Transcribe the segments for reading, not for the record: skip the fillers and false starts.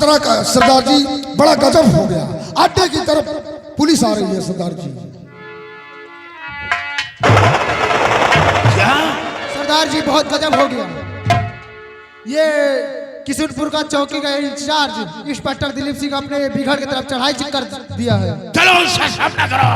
खतरा का सरदार जी, बड़ा गजब हो गया। अड्डे की तरफ पुलिस आ रही है सरदार जी। क्या सरदार जी बहुत गजब हो गया। ये किशनपुर का चौकी का इंचार्ज इंस्पेक्टर दिलीप सिंह अपने बिघड़ की तरफ चढ़ाई कर दिया है। चलो उसका सामना करो।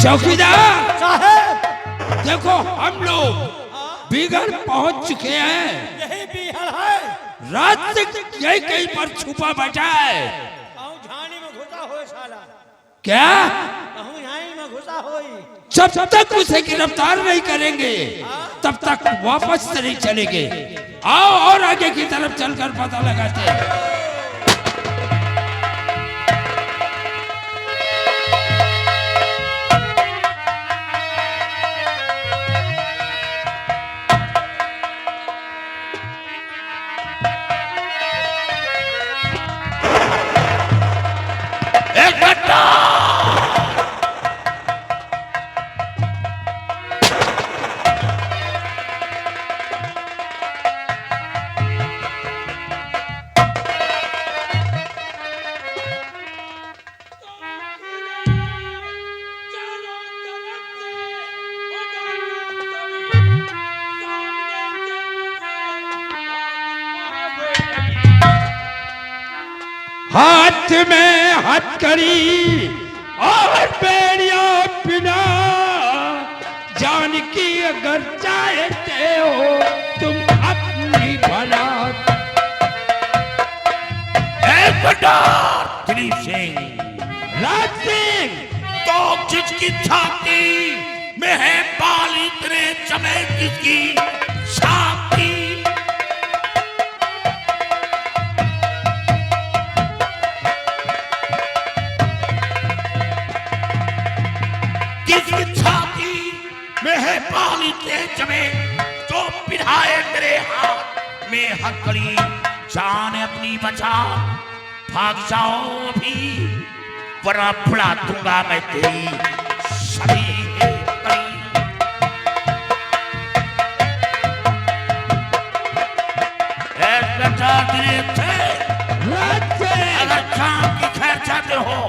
चौकीदार साहब, देखो हम लोग बिगड़ पहुंच चुके हैं। यही बिहार है। रात से यही कहीं पर छुपा बैठा है। कहूँ झाड़ी में घुसा हो साला। क्या? कहूँ झाड़ी में घुसा होई। जब तक उसे गिरफ्तार नहीं करेंगे तब तक वापस से नहीं चलेंगे। आओ और आगे की तरफ चलकर पता लगाते हैं। हाथ में हथकड़ी और बेड़िया बिना जान की अगर चाहते हो तुम अपनी भला। दिलीप सिंह, राज सिंह, तो जिसकी छाती में है बाल इतने चमे जिसकी छाती। किसकी छाती में है बाल इतने चमे जो पिढ़ाए मेरे हाथ में हथकड़ी। जान अपनी बचा, भाग जाओ अभी वरना फुला दूंगा मैं तेरी सभी कड़ी। अगर काम की खैर चाहते हो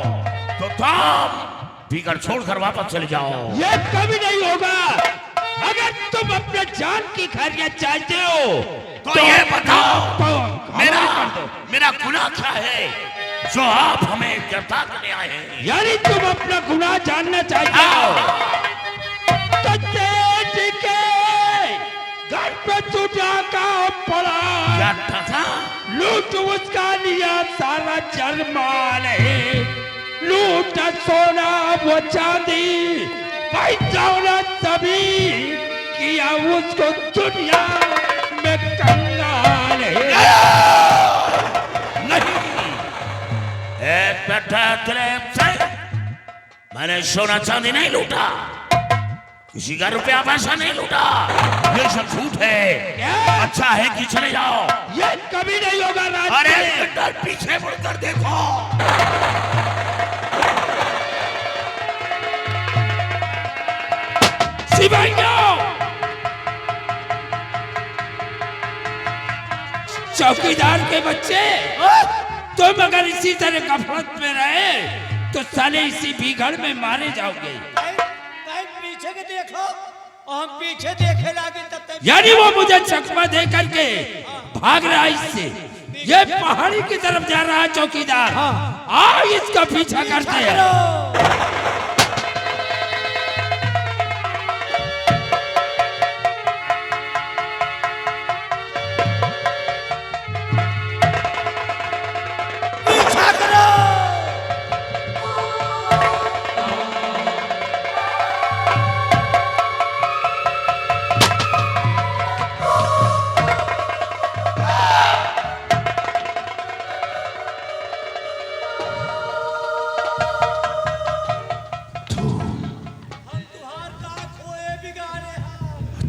तो तुम बिगड़ छोड़कर वापस चले जाओ। ये कभी नहीं होगा। अगर तुम अपने जान की खैरियत चाहते हो तो ये बताओ मेरा गुनाह क्या है जो आप हमें गिरफ्तार करने आए हैं? यानी तुम अपना गुनाह जानना चाहते हो तो तेज के घर पे तू डाका पड़ा। क्या था? लूट उसका लिया सारा जरमाल है। लूट सोना वो चांदी भाई दौलत सभी किया उसको दुनिया में कंगाल है। नहीं मैंने सोना चांदी नहीं लूटा, किसी का रुपया पैसा नहीं लूटा। ये सब झूठ है। अच्छा है कि चले जाओ। ये कभी नहीं होगा। अरे पीछे मुड़कर देखो। सिपाहियों, चौकीदार के बच्चे, तुम अगर इसी तरह गफलत में रहे तो साले इसी बिगड़ में मारे जाओगे। कहीं पीछे के देखो और हम पीछे देखे लागे तब तक। यानी वो मुझे चकमा दे करके भाग रहा है इससे। ये पहाड़ी की तरफ जा रहा है चौकीदार। आओ इसका पीछा करते हैं।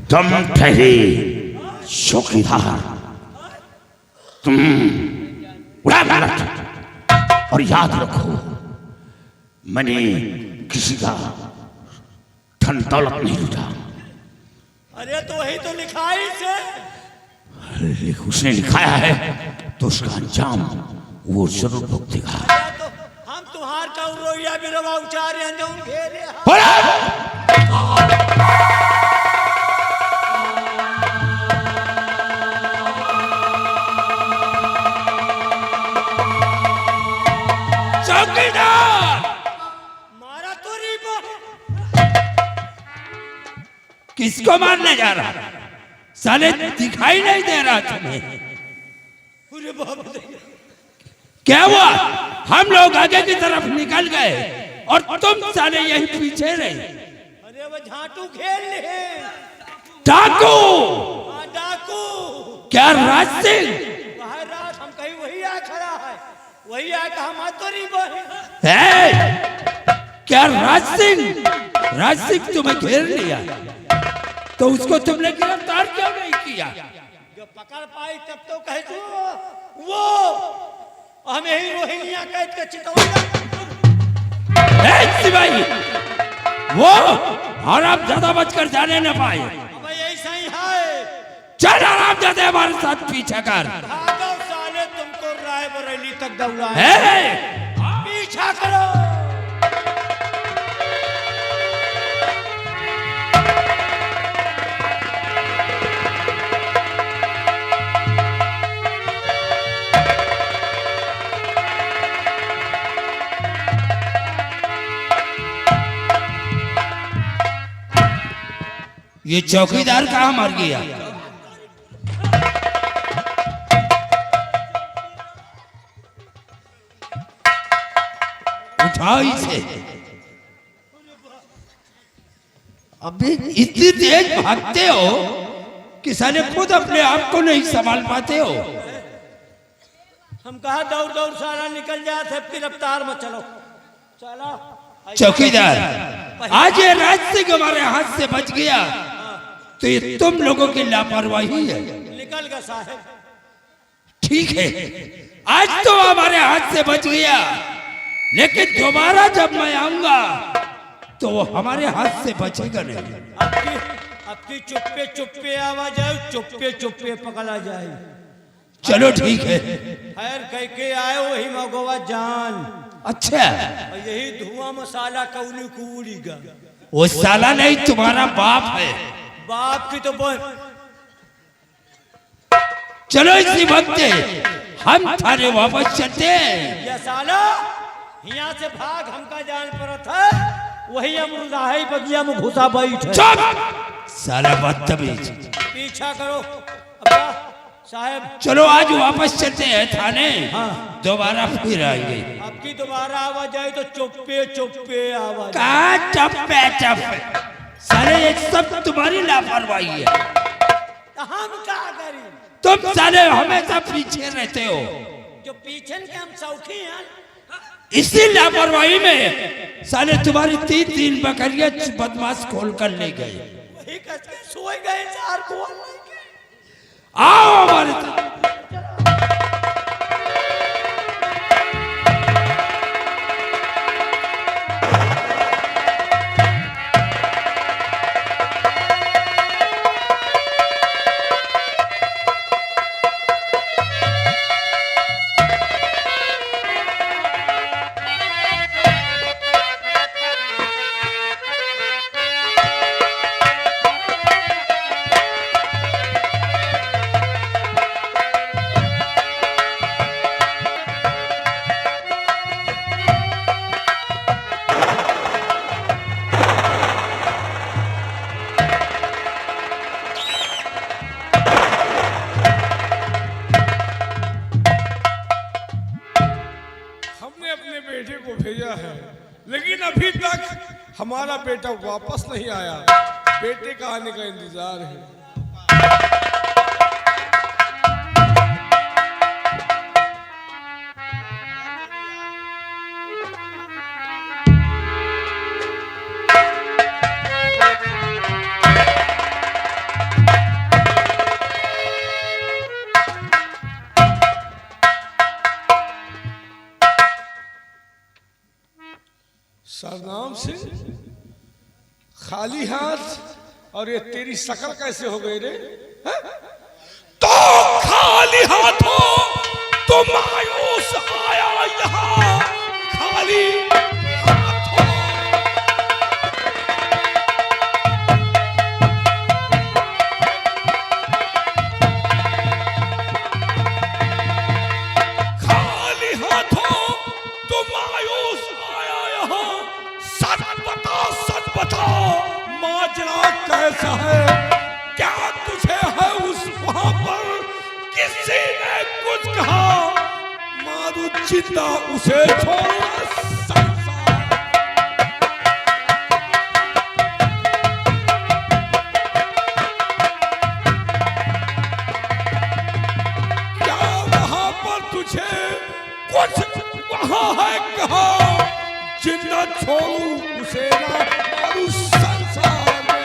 तुम ठहरे चौकीदार, तुम उड़ा और याद रखो, मैंने किसी का धन दौलत नहीं लूटा। अरे तो वही तो लिखा ही से। उसने लिखाया है तो उसका अंजाम वो जरूर भुगतेगा। तो हम तुम्हार का रोइया भी रवा उचारे अंजाम घेरे। चौकीदार मारा तो रीबो। किसको मारने जा रहा? साले दिखाई नहीं दे रहा तुम्हें? अरे बाप रे, क्या हुआ? हम लोग आगे की तरफ निकल गए और तुम साले यहीं पीछे रहे। अरे वो झाटू खेल ले। डाकू? हाँ डाकू। क्या राज सिंह? वह रात हम कहीं वही आ खड़ा है, वही आ कहा मातोरी बोले। क्या राज सिंह? राज सिंह तुम्हें घेर लिया तो उसको तुमने गिरफ्तार क्यों नहीं किया? जो पकड़ पाई तब तो कह दो वो हमें ही रोहिणिया कैद के चितौड़ा। सिपाही वो, और आप ज्यादा बचकर जाने न पाए। अब ऐसा ही है। चल आराम जाते हमारे साथ पीछा कर। भागो साले, तुमको रायबरेली तक दौड़ा पीछा करो। ये चौकीदार कहाँ मर गया? उठाओ इसे। अबे इतनी तेज भागते हो कि साले खुद अपने आप को नहीं संभाल पाते हो। हम कहा दौड़ दौड़ सारा निकल जाए, गिरफ्तार में चलो। चलो चौकीदार, आज ये राज सिंह हमारे हाथ से बच गया तो ये तुम लोगों की लापरवाही है। निकल गया साहब। ठीक है, आज तो हमारे हाथ से बच गया, लेकिन दोबारा जब मैं आऊंगा तो वो हमारे हाथ से बचेगा नहीं। आपकी चुप्पे चुप्पे आवाज आए, चुप्पे चुप्पे पकड़ा जाए। चलो ठीक है। खैर कह के आए वही मगोवा जान। अच्छा, और यही धुआं मसाला कौनी कूड़ीगा। वो साला नहीं, तुम्हारा बाप है। बाप की तो बोल। चलो इसी वक्त हम थाने वापस चलते हैं। या साला यहाँ से भाग, हमका जान पड़त है वही अमरुदा है बगिया में घुसा बैठ है। चुप साला बदतमीज। पीछा करो अब्बा साहब। चलो आज वापस चलते हैं थाने। हाँ। दोबारा फिर आएंगे। आपकी दोबारा आवाज आए तो चुप्पे चुप्पे आवाज। कहाँ चुप्पे चुप्पे? साले ये सब तुम्हारी लापरवाही है। हम क्या करें? तुम साले हमेशा पीछे रहते हो। जो पीछे के हम सौखी हैं। इसी लापरवाही में साले तुम्हारी 3 बकरियां बदमाश खोल कर ले गए। वही कस के सोए गए चार को। आओ हमारे साथ। लेकिन अभी तक हमारा बेटा वापस नहीं आया। बेटे का आने का इंतजार है। खाली हाथ और ये तेरी शक्ल कैसे हो गई रे? हैं? तो खाली हाथों तो मायूस आया यहाँ खाली हाथों। खाली हाथों तो मायूस आया यहाँ। सच बता माजरा कैसा है? क्या तुझे है उस वहां पर किसी ने कुछ कहा? मारू जिंदा उसे छोड़ संसार। क्या वहां पर तुझे कुछ वहां है कहा? जिंदा छोड़ू उसे ना मारू संसार में।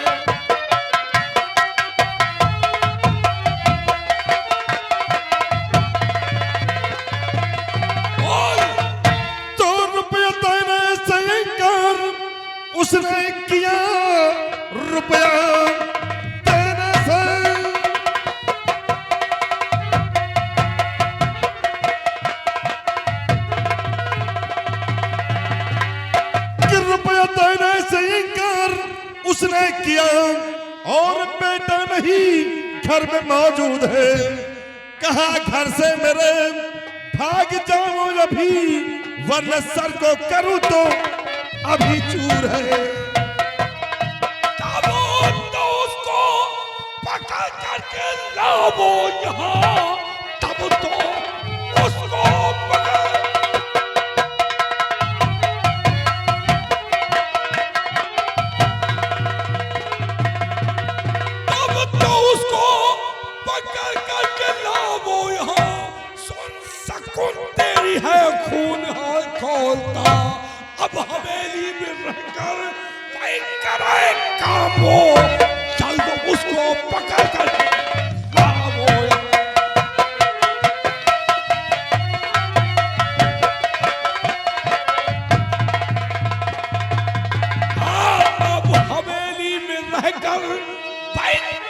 उसने किया रुपया देने से। कि रुपया देने से इनकार उसने किया और बेटा नहीं घर में मौजूद है। कहा घर से मेरे भाग जाओ अभी वरना सर को करूं तो अभी चूर है। तब तो उसको पकड़ करके लाओ यहाँ। तब तो उसको पकड़। तब तो उसको पकड़ करके लाओ यहाँ। सुन सकून तेरी है खून है खोलता। अब हवेली में रहकर कराए काम हो। जल्द उसको पकड़ कर लाओ। अब हवेली में रहकर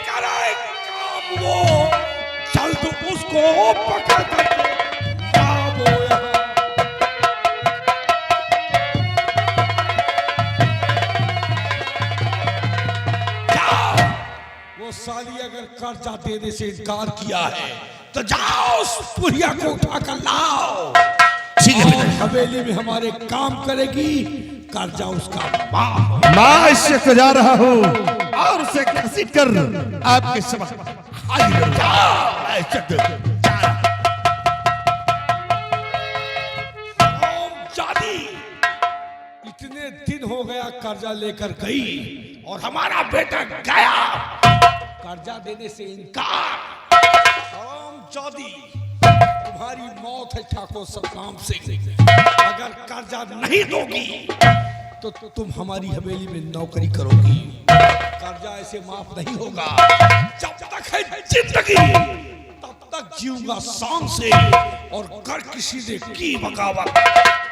कराए काम हो। जल्द उसको पकड़ कर लाओ। साली अगर कर्जा देने से इनकार किया है तो जाओ उस पुरिया को उठाकर लाओ। ठीक है और हवेली में हमारे काम करेगी। कर्जा उसका माफ। मैं इससे को जा रहा हूँ और उसे घसीट कर आपके समक्ष हाजिर करूंगा। जादी इतने दिन हो गया कर्जा लेकर गई और हमारा बेटा गया कर्जा देने से इनकार। जादी तुम्हारी मौत है ठाकुर सतनाम सिंह। अगर कर्जा नहीं दोगी तो तुम हमारी हवेली में नौकरी करोगी। कर्जा ऐसे माफ नहीं होगा। जब तक है जिंदगी तब तक जीऊंगा शान से। और कर किसी ने की बगावत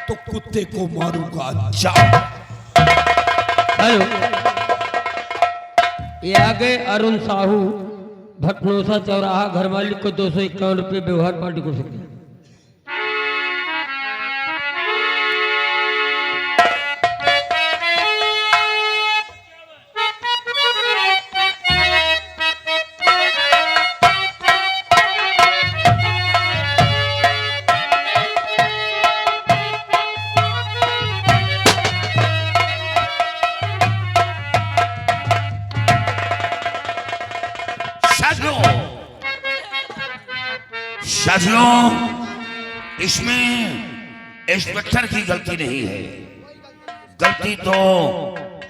तो कुत्ते को मारूंगा। जा हेलो, ये आ गए अरुण साहू, भटनोसा चौराहा। घर मालिक को 251 रुपये व्यवहार पार्टी को सकते। साथियों, इसमें इंस्पेक्टर की गलती नहीं है। गलती तो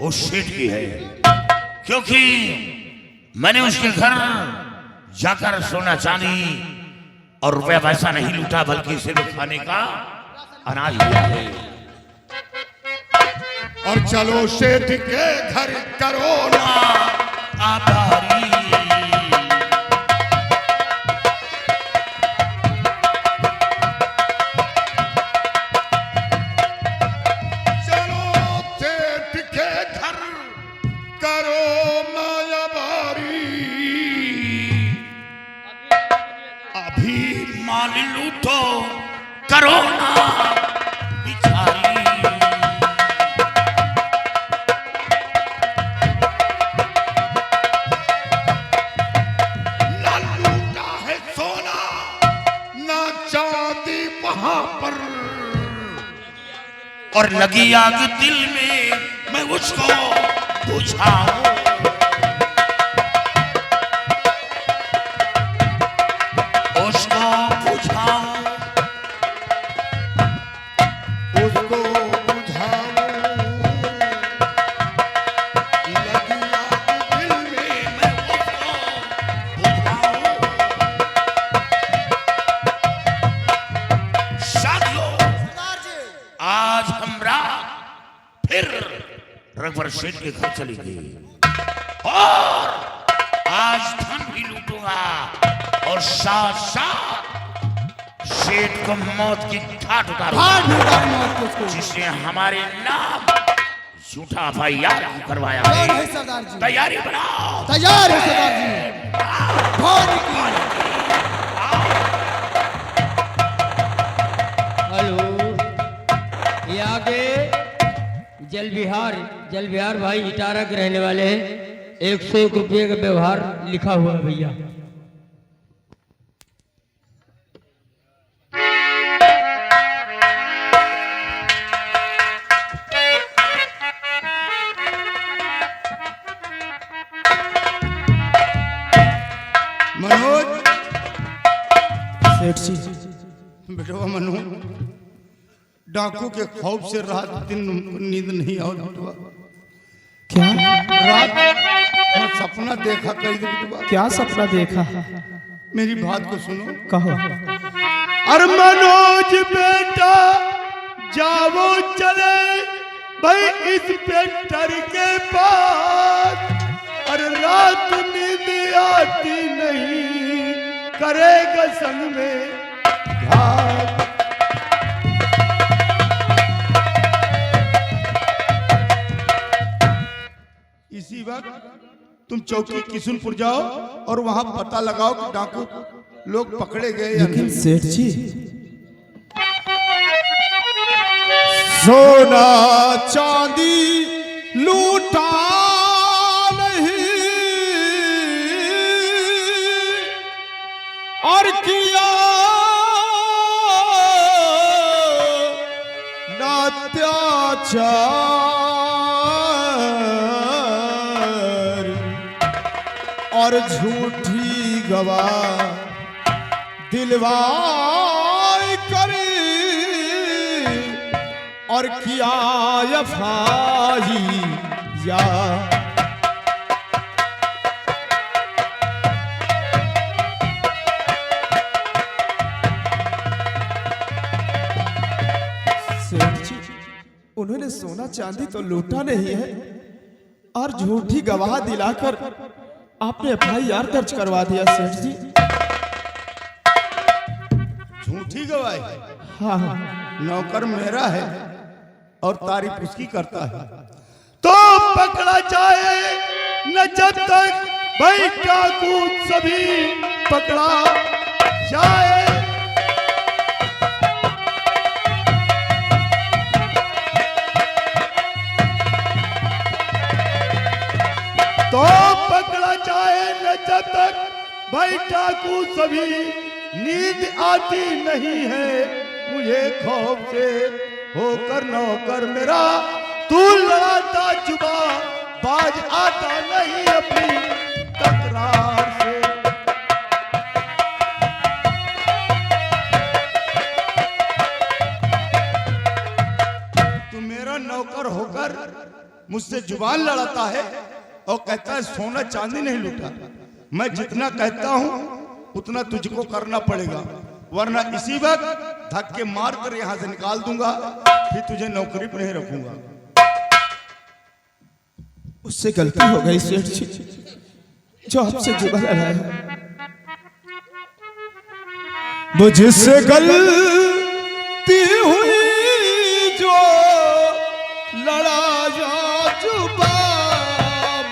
उस सेठ की है, क्योंकि मैंने उसके घर जाकर सोना चांदी और रुपया पैसा नहीं लूटा, बल्कि सिर्फ खाने का अनाज लिया है। और चलो सेठ के घर करो ना आभारी। करो माया बारी, अभी माल लूटो करो ना बिचारी। ना लूटा है सोना ना चांदी वहां पर, और लगी आग दिल में मैं उसको बुझाऊं। उसको बुझाऊं, उसको बुझाऊं, लगी आग दिल में मैं उसको बुझाऊं। साथियों, आज हमरा फिर रघुवर सेठ के घर चली गई और आज धन भी लूटूंगा और साथ साथ सेठ को मौत की घाट उतारूंगा, जिसने हमारे नाम झूठा एफआईआर करवाया कौन है। है सरदार जी? तैयारी बनाओ। तैयार है सरदार जी। कौन की? हेलो, ये आगे जल विहार भाई इटारा के रहने वाले हैं। 101 रुपये का व्यवहार लिखा हुआ है भैया। मनोज, सेठ जी, बेटवा मनोज, डाकू के खौफ से रात दिन नींद नहीं आओ बेटवा। क्या रात मैं सपना देखा कई दिन बेटवा। क्या सपना देखा? मेरी बात को सुनो। कहो। अरे मनोज बेटा जाओ चले भाई इंस्पेक्टर के पास, अरे रात नींद आती नहीं करेगा संग में घात। इसी वक्त तुम चौकी किशुनपुर जाओ और वहां पता लगाओ कि डाकू लोग पकड़े गए या नहीं। सेठ जी, सोना चांदी लूटा नहीं और किया नात्याचार और झूठी गवाह दिलवाई करी और किया यफाई या सेठ जी, उन्होंने सोना चांदी तो लूटा नहीं है और झूठी गवाह दिलाकर आपने एफआईआर दर्ज करवा दिया सेठ जी। झूठी गवाही? हाँ हाँ, नौकर मेरा है और तारीफ उसकी करता है तो पकड़ा जाए न जब तक भाई डाकू सभी पकड़ा जाए। तो पकड़ा जाए न जब तक भाई डाकू सभी, नींद आती नहीं है मुझे खौफ से होकर नौकर मेरा, तू लड़ाता जुबा बाज आता नहीं अपनी तकरार से। तू मेरा नौकर होकर मुझसे जुबान लड़ाता है और कहता है सोना चांदी नहीं लूटा। मैं जितना कहता हूं उतना तुझको करना पड़ेगा, वरना इसी वक्त धक्के मार कर यहां से निकाल दूंगा, फिर तुझे नौकरी पर नहीं रखूंगा। उससे गलती हो गई सेठ जी, जो आपसे जुबान लड़ाया। मुझसे गलती हुई जो लड़ा जा जुबान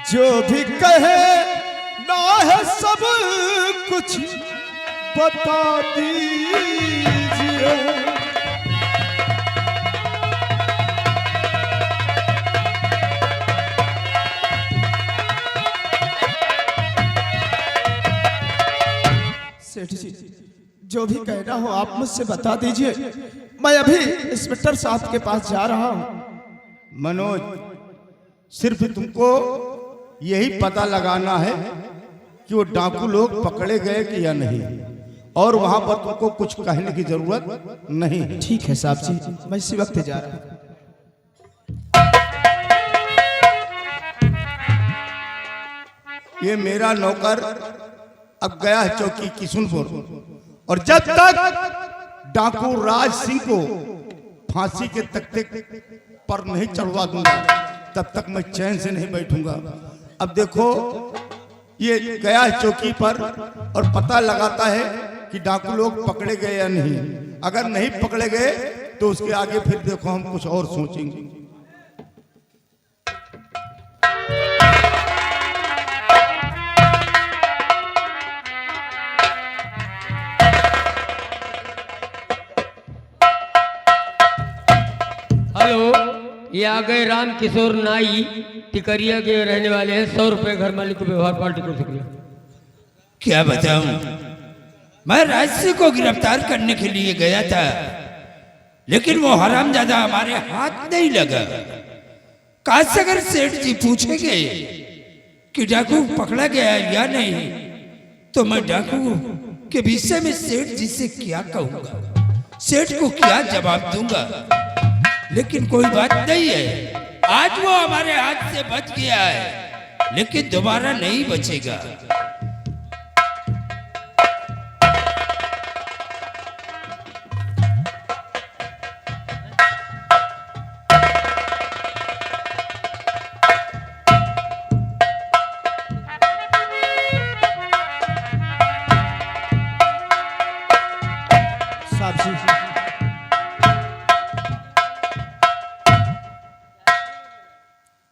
जो भी कहे ना है सब कुछ बता दीजिए। सेठ जी, जो भी कहना हो आप मुझसे बता दीजिए। मैं अभी इंस्पेक्टर साहब के पास जा रहा हूँ। मनोज, सिर्फ तुमको यही पता लगाना है कि वो डाकू लोग पकड़े गए कि या नहीं, और वहां पर तुमको कुछ कहने की जरूरत नहीं है। ठीक है साहब जी, मैं इसी वक्त जा रहा हूँ। ये मेरा नौकर अब गया है चौकी किशुनपुर, और जब तक डाकू राज सिंह को फांसी के तख्ते पर नहीं चढ़वा दूंगा तब तक मैं चैन से नहीं बैठूंगा। अब देखो, ये गया है चौकी पर और पता लगाता है कि डाकू लोग पकड़े गए या नहीं। अगर नहीं पकड़े गए तो उसके आगे फिर देखो हम कुछ और सोचेंगे। हेलो, ये आ गए राम किशोर नाई, टिकरिया के रहने वाले हैं। 100 रुपए घर मालिक को व्यवहार पार्टी को शुक्रिया। क्या बताऊं, मैं राज सिंह को गिरफ्तार करने के लिए गया था, लेकिन वो हरामजादा हमारे हाथ नहीं लगा। काश अगर सेठ जी पूछेंगे कि डाकू पकड़ा गया या नहीं, तो मैं डाकू के विषय में सेठ जी से क्या कहूंगा, सेठ को क्या जवाब दूंगा। लेकिन कोई बात नहीं है, आज वो हमारे हाथ से बच गया है, लेकिन दोबारा नहीं बचेगा। साहब जी,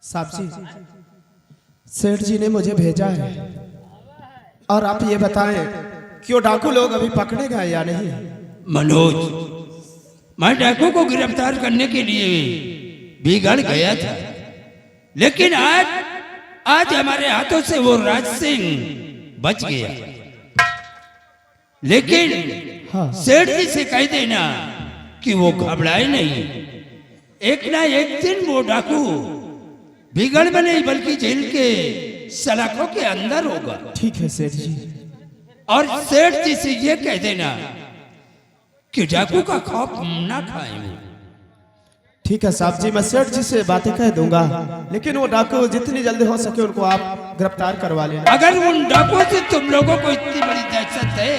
साहब जी, सेठ जी ने मुझे भेजा है और आप ये बताएं कि वो डाकू लोग अभी पकड़े गए या नहीं। मनोज, मैं डाकू को गिरफ्तार करने के लिए बिगड़ गया था, लेकिन आज हमारे हाथों से वो राज सिंह बच गया। लेकिन हाँ। सेठ जी से कह देना कि वो घबराए नहीं, एक ना एक दिन वो डाकू बिगड़ में नहीं बल्कि जेल के सलाखों के अंदर होगा। ठीक है सेठ जी। और सेठ जी से ये कह देना कि डाकू का खौफ ना खाए। ठीक है साहब जी, मैं सेठ जी से बातें कह दूंगा, लेकिन वो डाकू जितनी जल्दी हो सके उनको आप गिरफ्तार करवा लेना। अगर उन डाकुओं से तुम लोगों को इतनी बड़ी दहशत है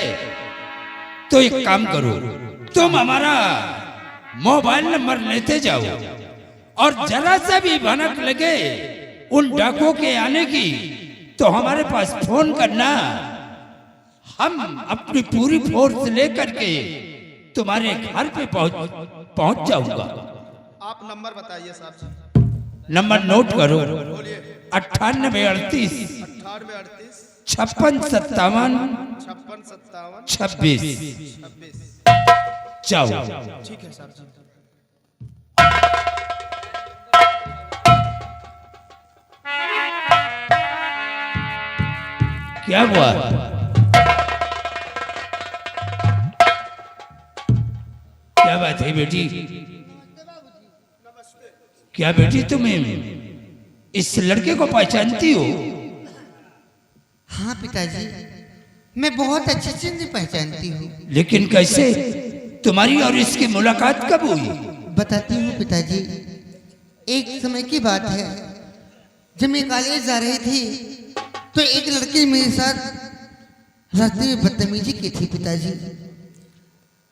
तो एक काम करो, तुम हमारा मोबाइल नंबर लेते जाओ और जरा सा भी भनक लगे उन डाकुओं के आने की तो हमारे पास फोन करना। हम अपनी पूरी फोर्स लेकर के तुम्हारे घर पे पहुंच जाऊंगा। आप नंबर बताइए साहब जी। नंबर नोट करो, 9838 56 57 26। जाओ। ठीक है साहब जी। क्या हुआ? क्या बात है बेटी? क्या बेटी तुम्हें इस लड़के को पहचानती हो? हाँ पिताजी, मैं बहुत अच्छे से इन्हें पहचानती हूँ। लेकिन कैसे? तुम्हारी और इसकी मुलाकात कब हुई? बताती हूँ पिताजी। एक समय की बात है, जब मैं कॉलेज जा रही थी तो एक लड़की मेरे साथ रास्ते में बदतमीजी की थी पिताजी।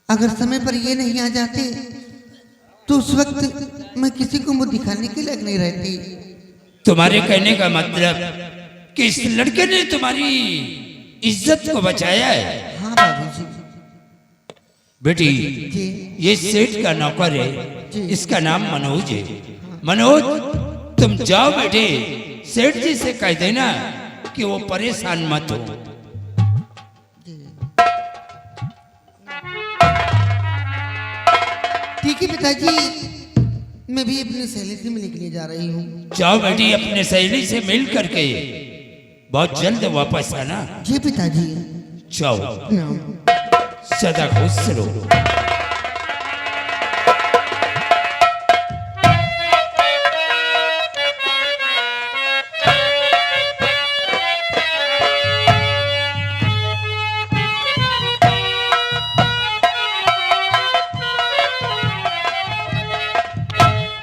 अगर समय पर ये नहीं आ जाते तो उस वक्त मैं किसी को मुंह दिखाने के लायक नहीं रहती। तुम्हारे कहने का मतलब कि इस लड़के ने तुम्हारी इज्जत को बचाया है? हाँ बाबूजी। बेटी, जी। ये सेठ का नौकर है, इसका नाम मनोज है। मनोज, तुम जाओ बेटे, सेठ जी से कह देना कि वो परेशान मत हो। ठीक है पिताजी, मैं भी अपनी सहेली से मिलने के लिए जा रही हूँ। जाओ बेटी, अपने सहेली से मिल करके बहुत जल्द वापस आना। जी पिताजी। जाओ, सदा खुश रहो।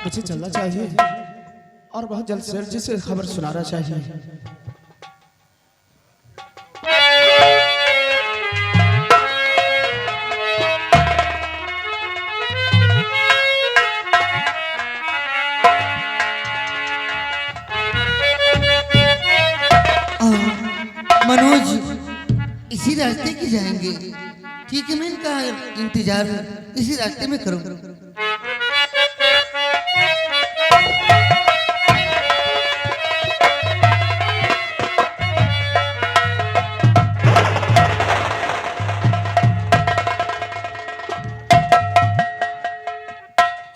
मुझे चलना चाहिए और बहुत जल्द सेठ जी से खबर सुनाना चाहिए। मनोज इसी रास्ते की जाएंगे। ठीक है, मैं इनका इंतजार इसी रास्ते में करूँगा।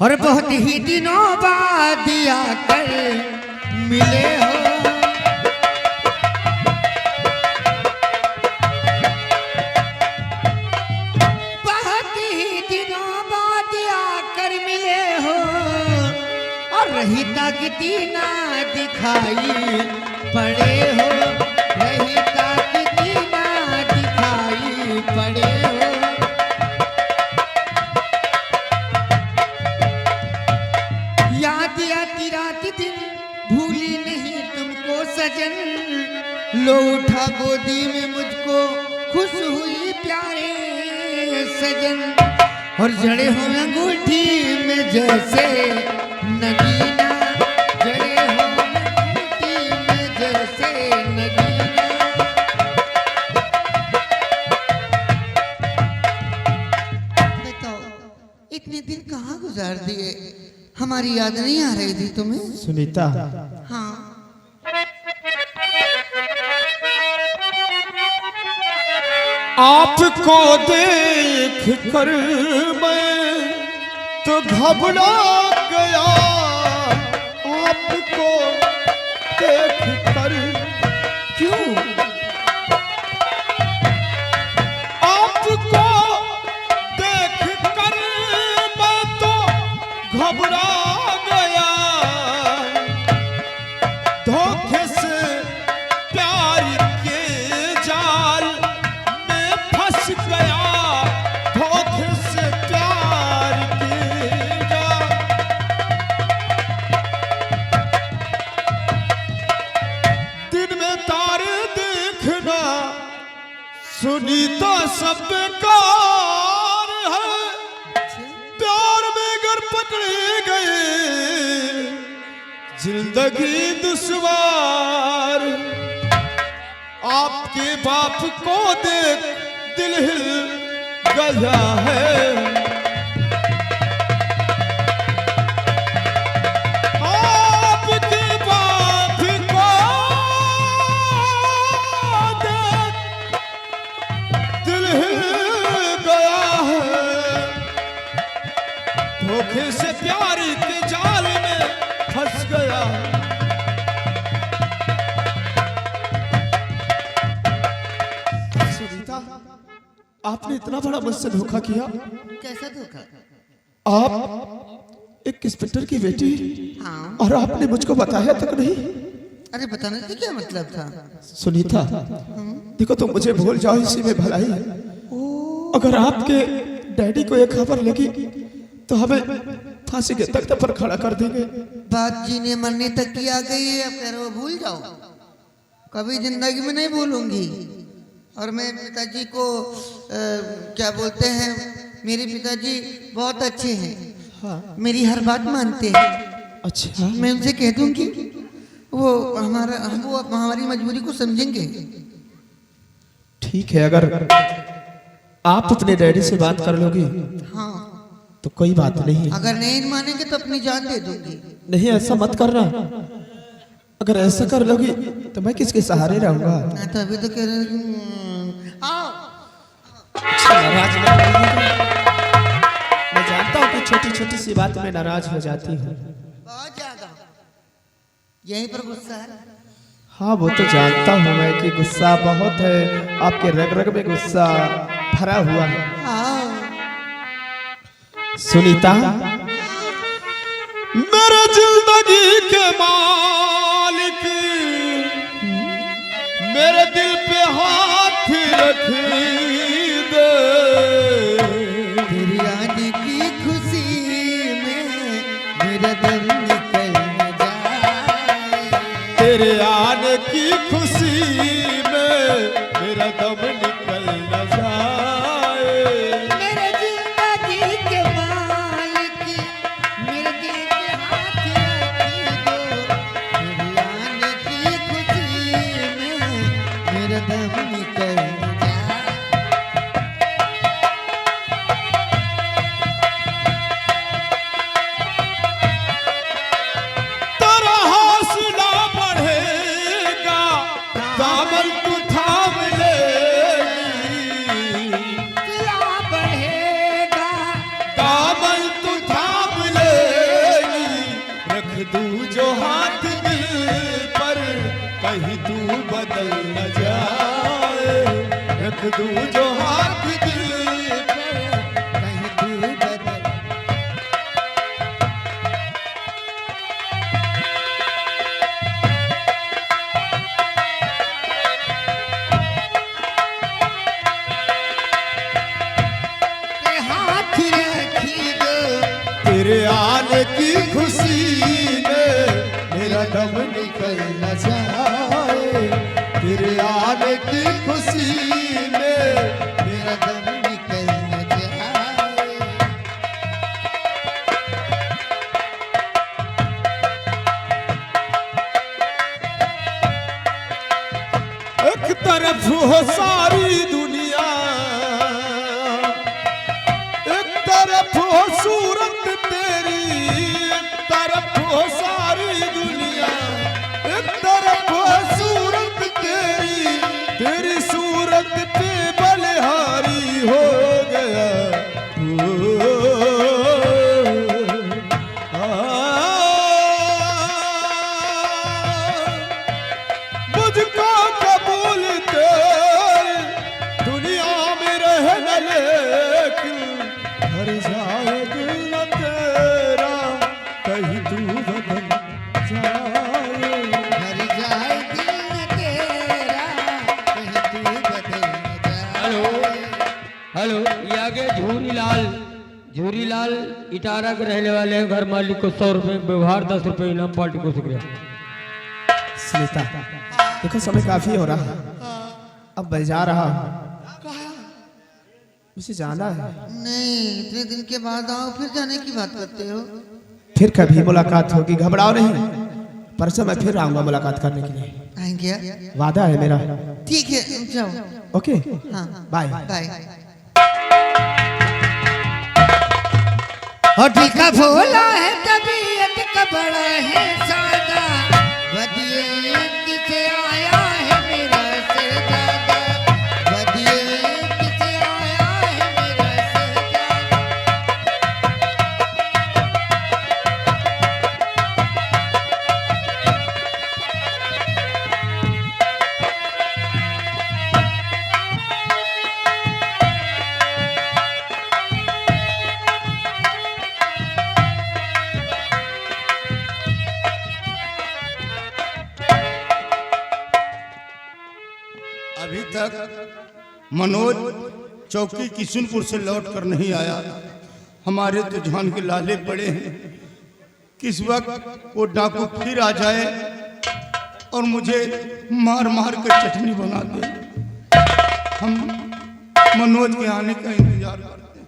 और बहुत ही दिनों बाद आकर मिले हो, बहुत ही दिनों बाद आकर मिले हो, और रही ताकती ना दिखाई पड़े हो, रही ताकती ना दिखाई पड़े हो। याद आती रात दिन भूली नहीं तुमको सजन, लो उठा गोदी में मुझको खुश हुई प्यारे सजन, और जड़े हो अंगूठी में जैसे नगीना, जड़े हो अंगूठी में जैसे नगीना। बताओ इतने दिन कहाँ गुजार दिए, हमारी याद नहीं आ रही थी तुम्हें? सुनीता, हाँ। आपको देख कर मैं तो घबरा गया, आपको देख कर। क्यों? आपको देख कर मैं तो घबरा गया, धोखे से प्यार के जाल में फंस गया, धोखे से प्यार के जाल। दिन में तारे देखना सुनीता सब बेकार है, प्यार में गर पकड़े गए जिंदगी दुश्वार। आपके बाप को देख दिल हिल गया है, आपके बाप को देख दिल हिल गया है, धोखे से प्यार के जाल में फंस गया। सुनीता, आपने इतना बड़ा मुझसे धोखा किया। कैसा धोखा? आप एक इंस्पेक्टर की बेटी, हाँ। और आपने मुझको बताया तक नहीं। अरे बताने से क्या मतलब था? सुनीता, देखो तुम मुझे भूल जाओ, इसी में भलाई है। अगर आपके डैडी को ये खबर लगी तो हमें फांसी के तख्ते पर खड़ा कर देंगे। बात जीने मरने तक की आ गई है, अब कह रहे हो भूल जाओ। कभी जिंदगी में नहीं भूलूंगी। और मैं पिताजी को क्या बोलते हैं, मेरे पिताजी बहुत अच्छे हैं। हाँ। मेरी हर बात मानते हैं। अच्छा, मैं उनसे कह दूंगी, वो हमारी मजबूरी को समझेंगे। ठीक है, अगर आप अपने डैडी से बात कर लोगी हाँ, तो कोई बात नहीं। अगर नहीं मानेंगे तो अपनी जान दे दूंगी। नहीं, ऐसा मत करना। अगर ऐसा कर लोगी तो मैं किसके सहारे रहूंगा? हाँ, तो अभी तो कह रहे आओ। नाराज मत होइएगा। मैं जानता हूँ कि छोटी छोटी सी बात में नाराज हो जाती हूँ। बहुत ज्यादा यहीं पर गुस्सा है। हाँ वो तो जानता हूँ मैं कि गुस्सा बहुत है, आपके रग रग में गुस्सा भरा हुआ है। हाँ सुनीता, मेरे जिंदगी के मालिक, मेरे दिल पे हाथ रख दे। तेरी आने की खुशी में मेरा दम निकल न जाए। तेरे आने की खुशी में मेरा दम निकल न जाए। मेरे जिंदगी के मालिक, मेरे दिल पे हाथ रख दो। तेरी आने की खुशी में मेरा दम निकल न जाए। तेरा हौसला बढ़ेगा, दामन तू थाम लेगी। हौसला बढ़ेगा, दामन तू थाम लेगी। रख दूं जो हाथ दिल पर, कहीं तू बदल न जाए। रख दूं जो हाथ दिल पर, कहीं तू बदल। ते हाथ रखी दो। तेरे आने की खुशी में मेरा दम निकल न जाए। तेरे आने की खुशी में मेरा दम निकल न जाए। एक तरफ हो सारी दुनिया, एक तरफ हो सूरत तेरी। एक तरफ हो सारी दुनिया, एक तरफ हो सूरत तेरी। तेरी सूरत पे बलिहारी हो गया। मुझको कबूल कर दुनिया में रहना, लेकिन हर जाए दिल न तेरा, कहीं तू बदल जाए। हर जाए दिल न तेरा, कहीं तू बदल न जाए। हेलो, ये आगे झूरीलाल इटारा के रहने वाले हैं। घर मालिक को 100 रुपए व्यवहार, 10 रुपए इनाम। पार्टी को शुक्रिया। सुनीता, देखो समय काफी हो रहा है, अब मैं जा रहा हूँ। मुझे जाना है। नहीं, इतने दिन के बाद आओ फिर जाने की बात करते हो। फिर कभी मुलाकात होगी, घबराओ नहीं। परसों मैं फिर आऊंगा मुलाकात करने के लिए। आएंगे? वादा है मेरा। ठीक है, जाओ। ओके, हाँ बाय बाय। और ठीका भोला है, तबीयत का बड़ा है सादा। बदिए किसे आया है मेरा से ज्यादा। बदिए किसे आया है मेरा से ज्यादा। अभी तक मनोज चौकी किशनपुर से लौट कर नहीं आया। हमारे तो जान के लाले पड़े हैं, किस वक्त वो डाकू फिर आ जाए और मुझे मार मार कर चटनी बना दे। हम मनोज के आने का इंतजार करते हैं।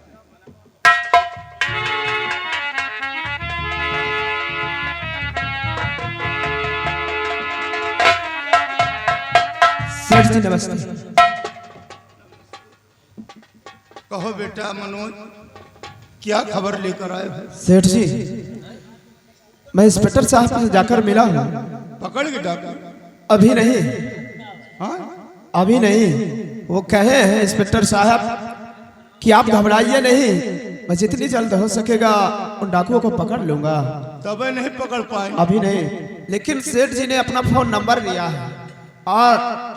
सेठ जी नमस्ते। कहो बेटा मनोज, क्या खबर लेकर आए हो? सेठ जी, मैं इंस्पेक्टर साहब से जाकर मिला हूँ। पकड़ के डाकू? अभी नहीं, हाँ? अभी नहीं। वो कहे हैं इंस्पेक्टर साहब कि आप घबराइए नहीं, मैं जितनी जल्द हो सकेगा उन डाकुओं को पकड़ लूंगा। तब नहीं पकड़ पाए? अभी नहीं, लेकिन सेठ जी ने अपना फोन नंबर लिया है और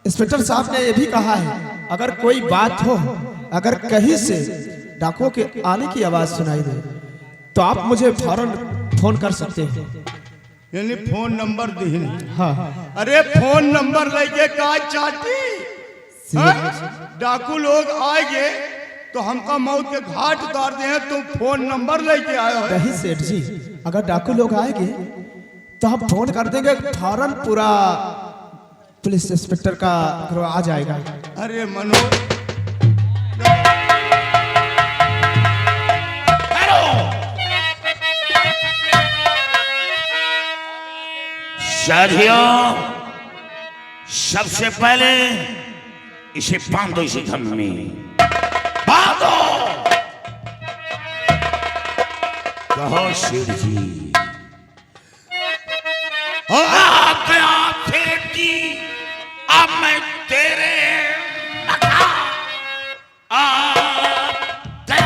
इंस्पेक्टर साहब ने यह भी कहा है अगर कोई बात हो, अगर कहीं से डाकुओं के आने की आवाज सुनाई दे तो आप मुझे फौरन फोन कर सकते हैं। यानी फोन नंबर दी? हाँ। अरे फोन नंबर लेके का चाहती? डाकू लोग आएंगे तो हमका मौत के घाट उतार दे हैं, तुम फोन नंबर लेके आए हो? नहीं सेठ जी, अगर डाकू लोग आएंगे तो हम फोन कर देंगे, फौरन पूरा पुलिस इंस्पेक्टर का आ जाएगा। अरे मनोज, साथियों, सबसे पहले इसे बांधो, इसे धन में बांधो। कहो शिव जी, आ गया सेठ जी, अब मैं तेरे मका आ गया सेठ।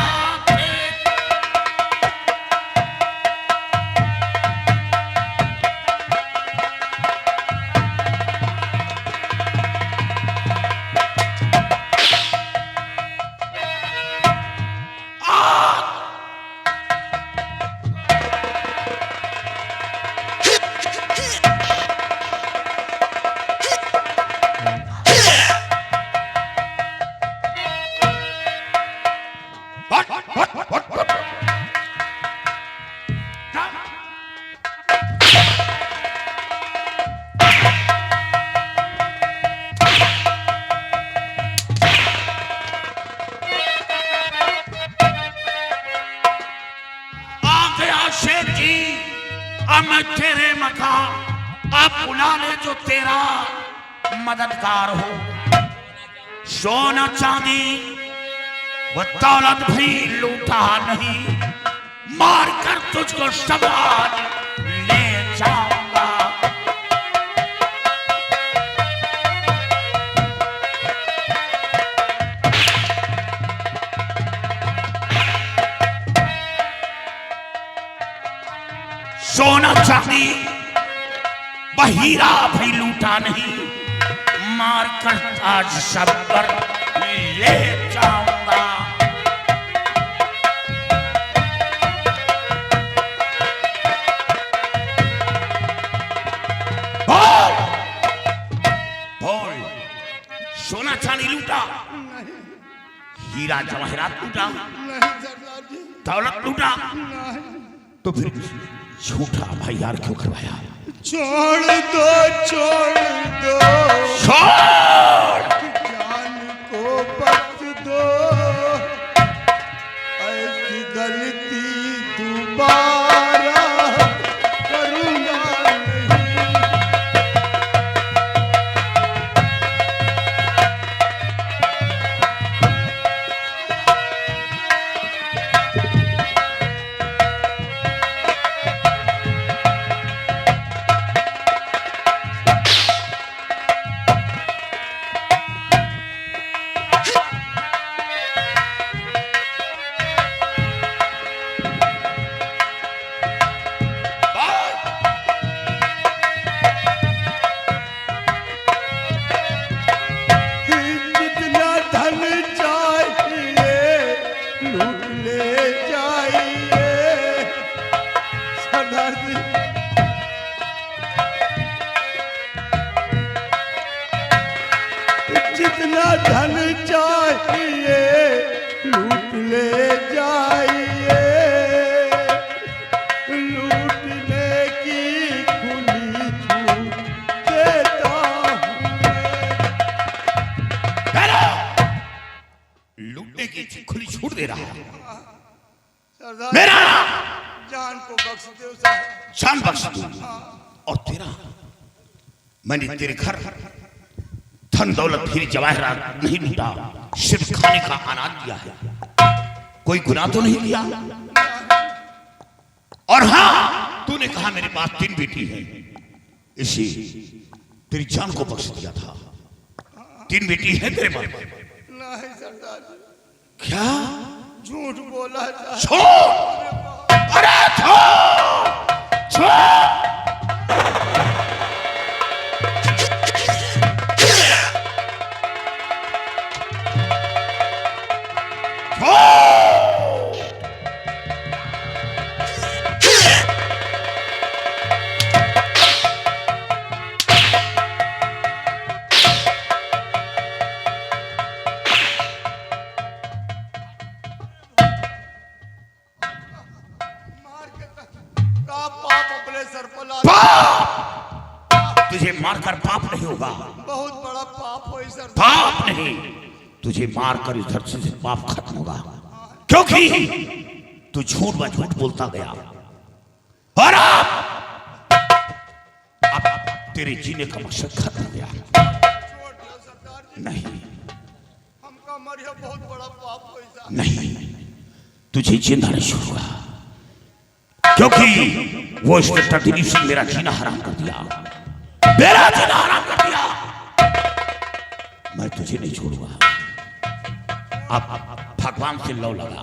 शेख जी, अब मैं तेरे मकान अब बुला ले जो तेरा मददगार हो। सोना चांदी वो दौलत भी लूटा नहीं, मार कर तुझको सवार ले जाऊंगा। सोना चांदी बहीरा भी लूटा नहीं, मार कर ताज सब पर ले जाऊंगा। बोल बोल, सोना चांदी लूटा, हीरा जवाहरात लूटा, दौलत लूटा, तो फिर झूठा भाई यार क्यों करवाया? छोड़ दो, छोड़ दो, छोड़, जान को बख्श दो, ऐसी गलती दोबारा करूंगा नहीं। जितना धन चाहिए लूट ले जाइए, लूटने की खुली छूट देता हूँ। लूटने की खुली छूट दे रहा है सरदार, मेरा जान को बख्श दो साहब। जान बख्श दूं और तेरा, मैंने तेरे घर धन दौलत हीरे जवाहरात नहीं लूटा, सिर्फ खाने का अनाज दिया है। कोई गुनाह तो नहीं किया। और हाँ, तूने तूने कहा मेरे पास 3 बेटी है, इसी तेरी जान को बख्श दिया था। 3 बेटी है तेरे पास? नहीं सरदार जी, क्या झूठ बोला था। छोड़, अरे छोड़, छोड़। का पाप अपने सर पर ला। तुझे मारकर पाप नहीं होगा। बहुत बड़ा पाप हो सर। पाप नहीं, तुझे मारकर इस धरती से पाप खत्म होगा, क्योंकि तू झूठ व झूठ बोलता गया। और अब तेरे जीने का मकसद खत्म हो गया। नहीं, हमका मरिया बहुत बड़ा पाप हो सर। नहीं, तुझे जिंदा नहीं छोड़ूंगा, क्योंकि वो इंस्पेक्टर दिलीप सिंह मेरा जीना हराम कर दिया, मेरा जीना हराम कर दिया। मैं तुझे नहीं छोड़ूंगा। अब भगवान से लौ लगा,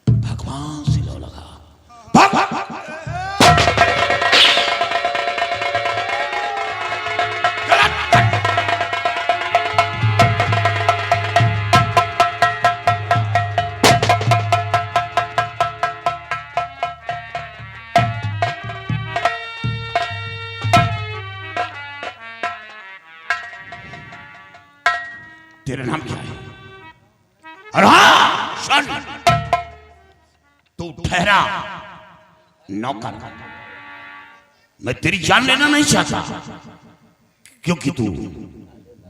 भगवान से लौ लगा। भगवान तेरा नाम क्या है? और हाँ सुन, तू ठहरा नौकर। मैं तेरी जान लेना नहीं चाहता, क्योंकि तू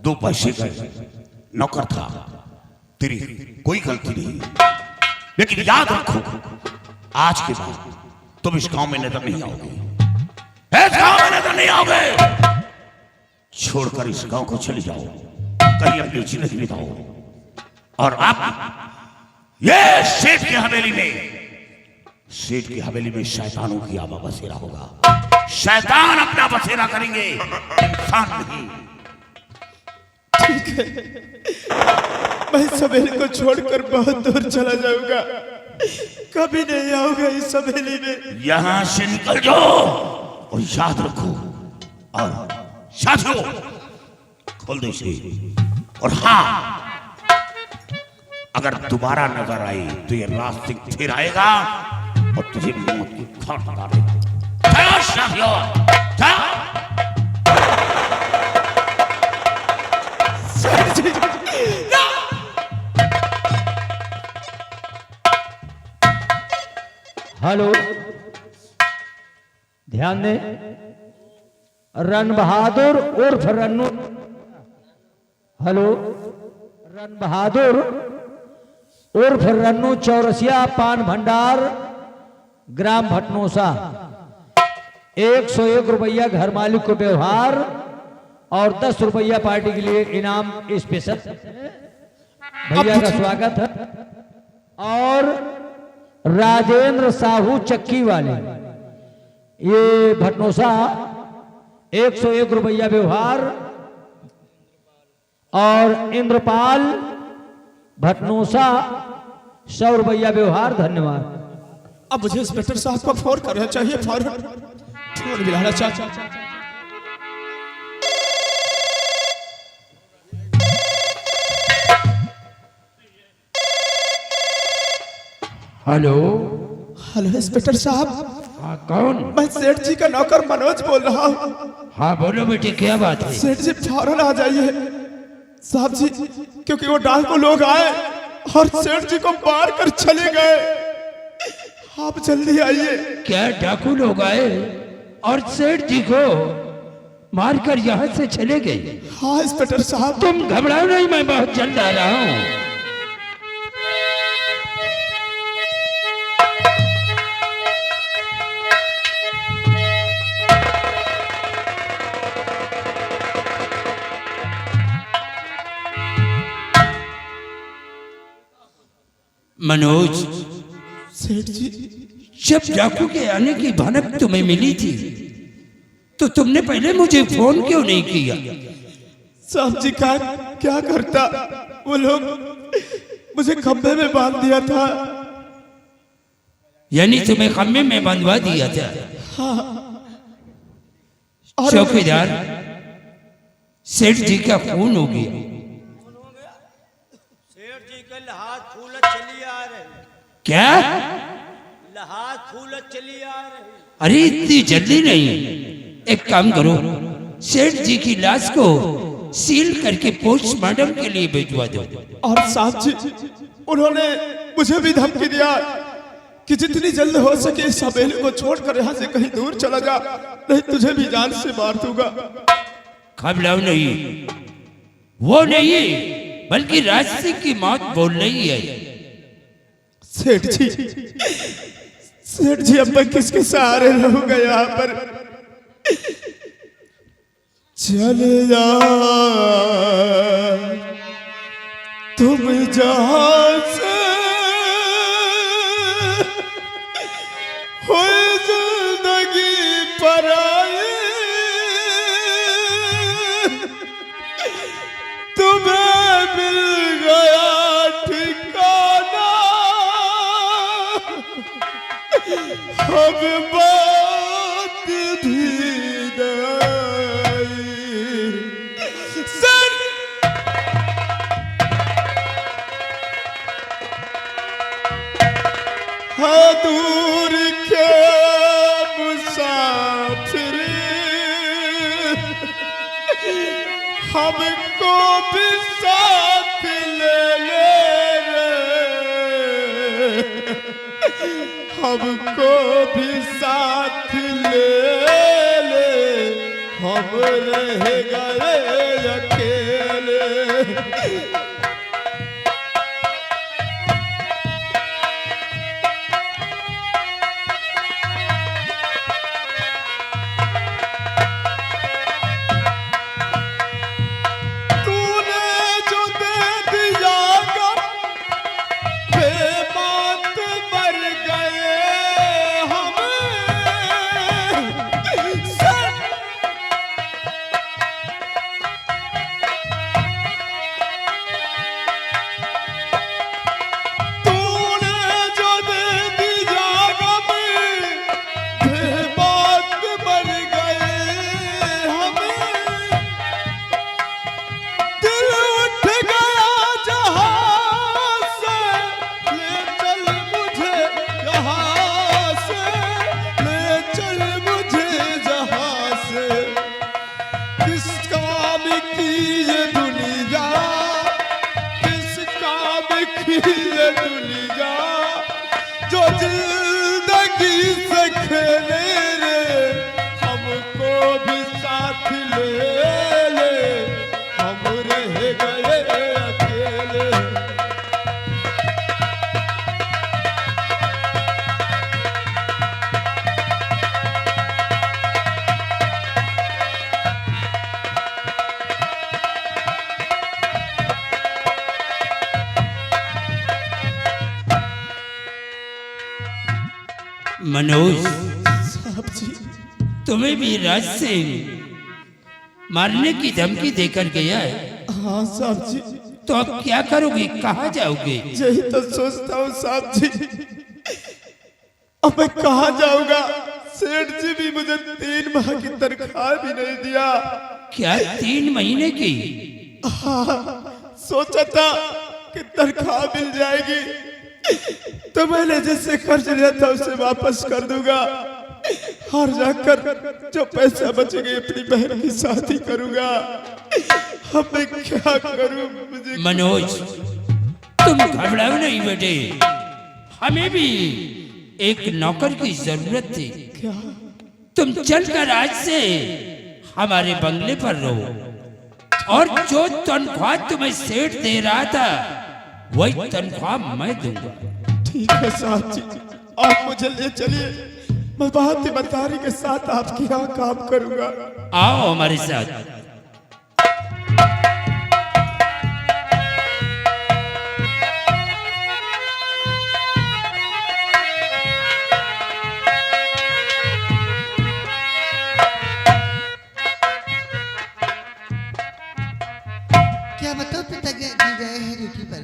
2 पैसे का नौकर था, तेरी कोई गलती नहीं। लेकिन याद रखो, आज के बाद तुम इस गांव में नजर नहीं आओगे, इस गांव में नजर नहीं आओगे। छोड़कर इस गांव को चले जाओ, कहीं अपनी जिंदगी बिताओ। और अब ये सेठ की हवेली में, सेठ की हवेली में शैतानों की आवा बसेरा होगा। शैतान अपना बसेरा करेंगे, इंसान नहीं। ठीक है, मैं इस हवेली को छोड़कर बहुत दूर चला जाऊंगा, कभी नहीं आऊंगा इस हवेली में। यहां से निकल जाओ और याद रखो, और साथियों खोल दो इसे। और हाँ, अगर दोबारा नजर आई तो ये रास्ते फिर आएगा और तुझे मौत की खाट डालेगा। चलो साथियों, हेलो, ध्यान दें, रन बहादुर उर्फ रन्नू। हेलो, रन बहादुर उर्फ रन्नू चौरसिया, पान भंडार, ग्राम भटनोसा। 101 रुपया घर मालिक को व्यवहार और 10 रुपया पार्टी के लिए इनाम स्पेशल। भैया का स्वागत है। और राजेंद्र साहू चक्की वाले, ये भटनोसा, 101 रुपया व्यवहार। और इंद्रपाल भटनोसा 100 रुपया व्यवहार। धन्यवाद। अब मुझे इंस्पेक्टर साहब को फोन करना चाहिए, फौरन फोन मिलाना चाहिए। हेलो, हेलो इंस्पेक्टर साहब। हाँ कौन? मैं सेठ जी का नौकर मनोज बोल रहा हूँ। हाँ बोलो बेटे, क्या बात है? सेठ जी फौरन आ जाइए साहब जी, क्योंकि वो डाकू लोग आए और सेठ जी को मार कर चले गए। आप जल्दी आइए। क्या डाकू लोग आए और सेठ जी को मारकर यहाँ से चले गए? हाँ इंस्पेक्टर साहब। तुम घबराओ नहीं, मैं बहुत जल्द आ रहा हूँ। मनोज, सेठ जी जब डाकू के आने की भनक तुम्हें मिली थी तो तुमने पहले मुझे फोन क्यों नहीं किया? साहब जी का क्या करता, वो लोग मुझे खंभे में बांध दिया था। यानी तुम्हें खम्भे में बंधवा दिया था? और चौकीदार, सेठ जी का खून हो गया। सेठ जी के लहाज फूल चली आ रहे, क्या? लहाज फूल चली आ रहे। अरे इतनी जल्दी नहीं, एक काम करो, सेठ जी की लाश को सील करके पोस्टमार्टम के लिए भिजवा दो। और साहब जी उन्होंने मुझे भी धमकी दिया कि जितनी जल्द हो सके इस हवेली को छोड़कर यहाँ से कहीं दूर चला जा, नहीं तुझे भी जान से मार दूंगा। घबराओ नहीं, वो नहीं बल्कि राज सिंह की मौत बोल रही है। सेठ जी अब मैं किसके सहारे रहूंगा यहाँ पर? चले जा तुम जहां से हो जिंदगी पर आई, तुम्हें मिल गया ठिकाना, अब बात भी दूर के मुसाफिर हमको भी साथ ले ले, हमको भी साथ ले ले, हम रह गए अकेले। मनोज, तुम्हें भी राज सिंह मारने की धमकी देकर गया है। हाँ साहब जी। तो अब क्या करोगे, कहाँ जाओगे? यही तो सोचता हूँ साहब जी, अब मैं कहाँ जाऊंगा? सेठ जी भी मुझे 3 माह की तनख्वाह भी नहीं दिया। क्या 3 महीने की? हाँ, सोचा था कि तनख्वाह मिल जाएगी तो मैंने जैसे खर्च लिया था उसे वापस कर दूंगा, और जाकर जो पैसा बचेगा अपनी बहन की शादी करूंगा। अब मैं क्या करूं? मुझे मनोज, तुम घबराओ नहीं बेटे, हमें भी एक नौकर की जरूरत थी। क्या? तुम चलकर आज से हमारे बंगले पर रहो, और जो तनख्वाह तुम्हें सेठ दे रहा था वही तनख्वाह मैं दूंगा। ठीक है साहब जी, आप मुझे ले चलिए, मैं बहुत ईमानदारी के साथ आपके यहाँ काम करूंगा। आओ हमारे साथ। क्या बताओ पिताजी गए हैं ड्यूटी पर,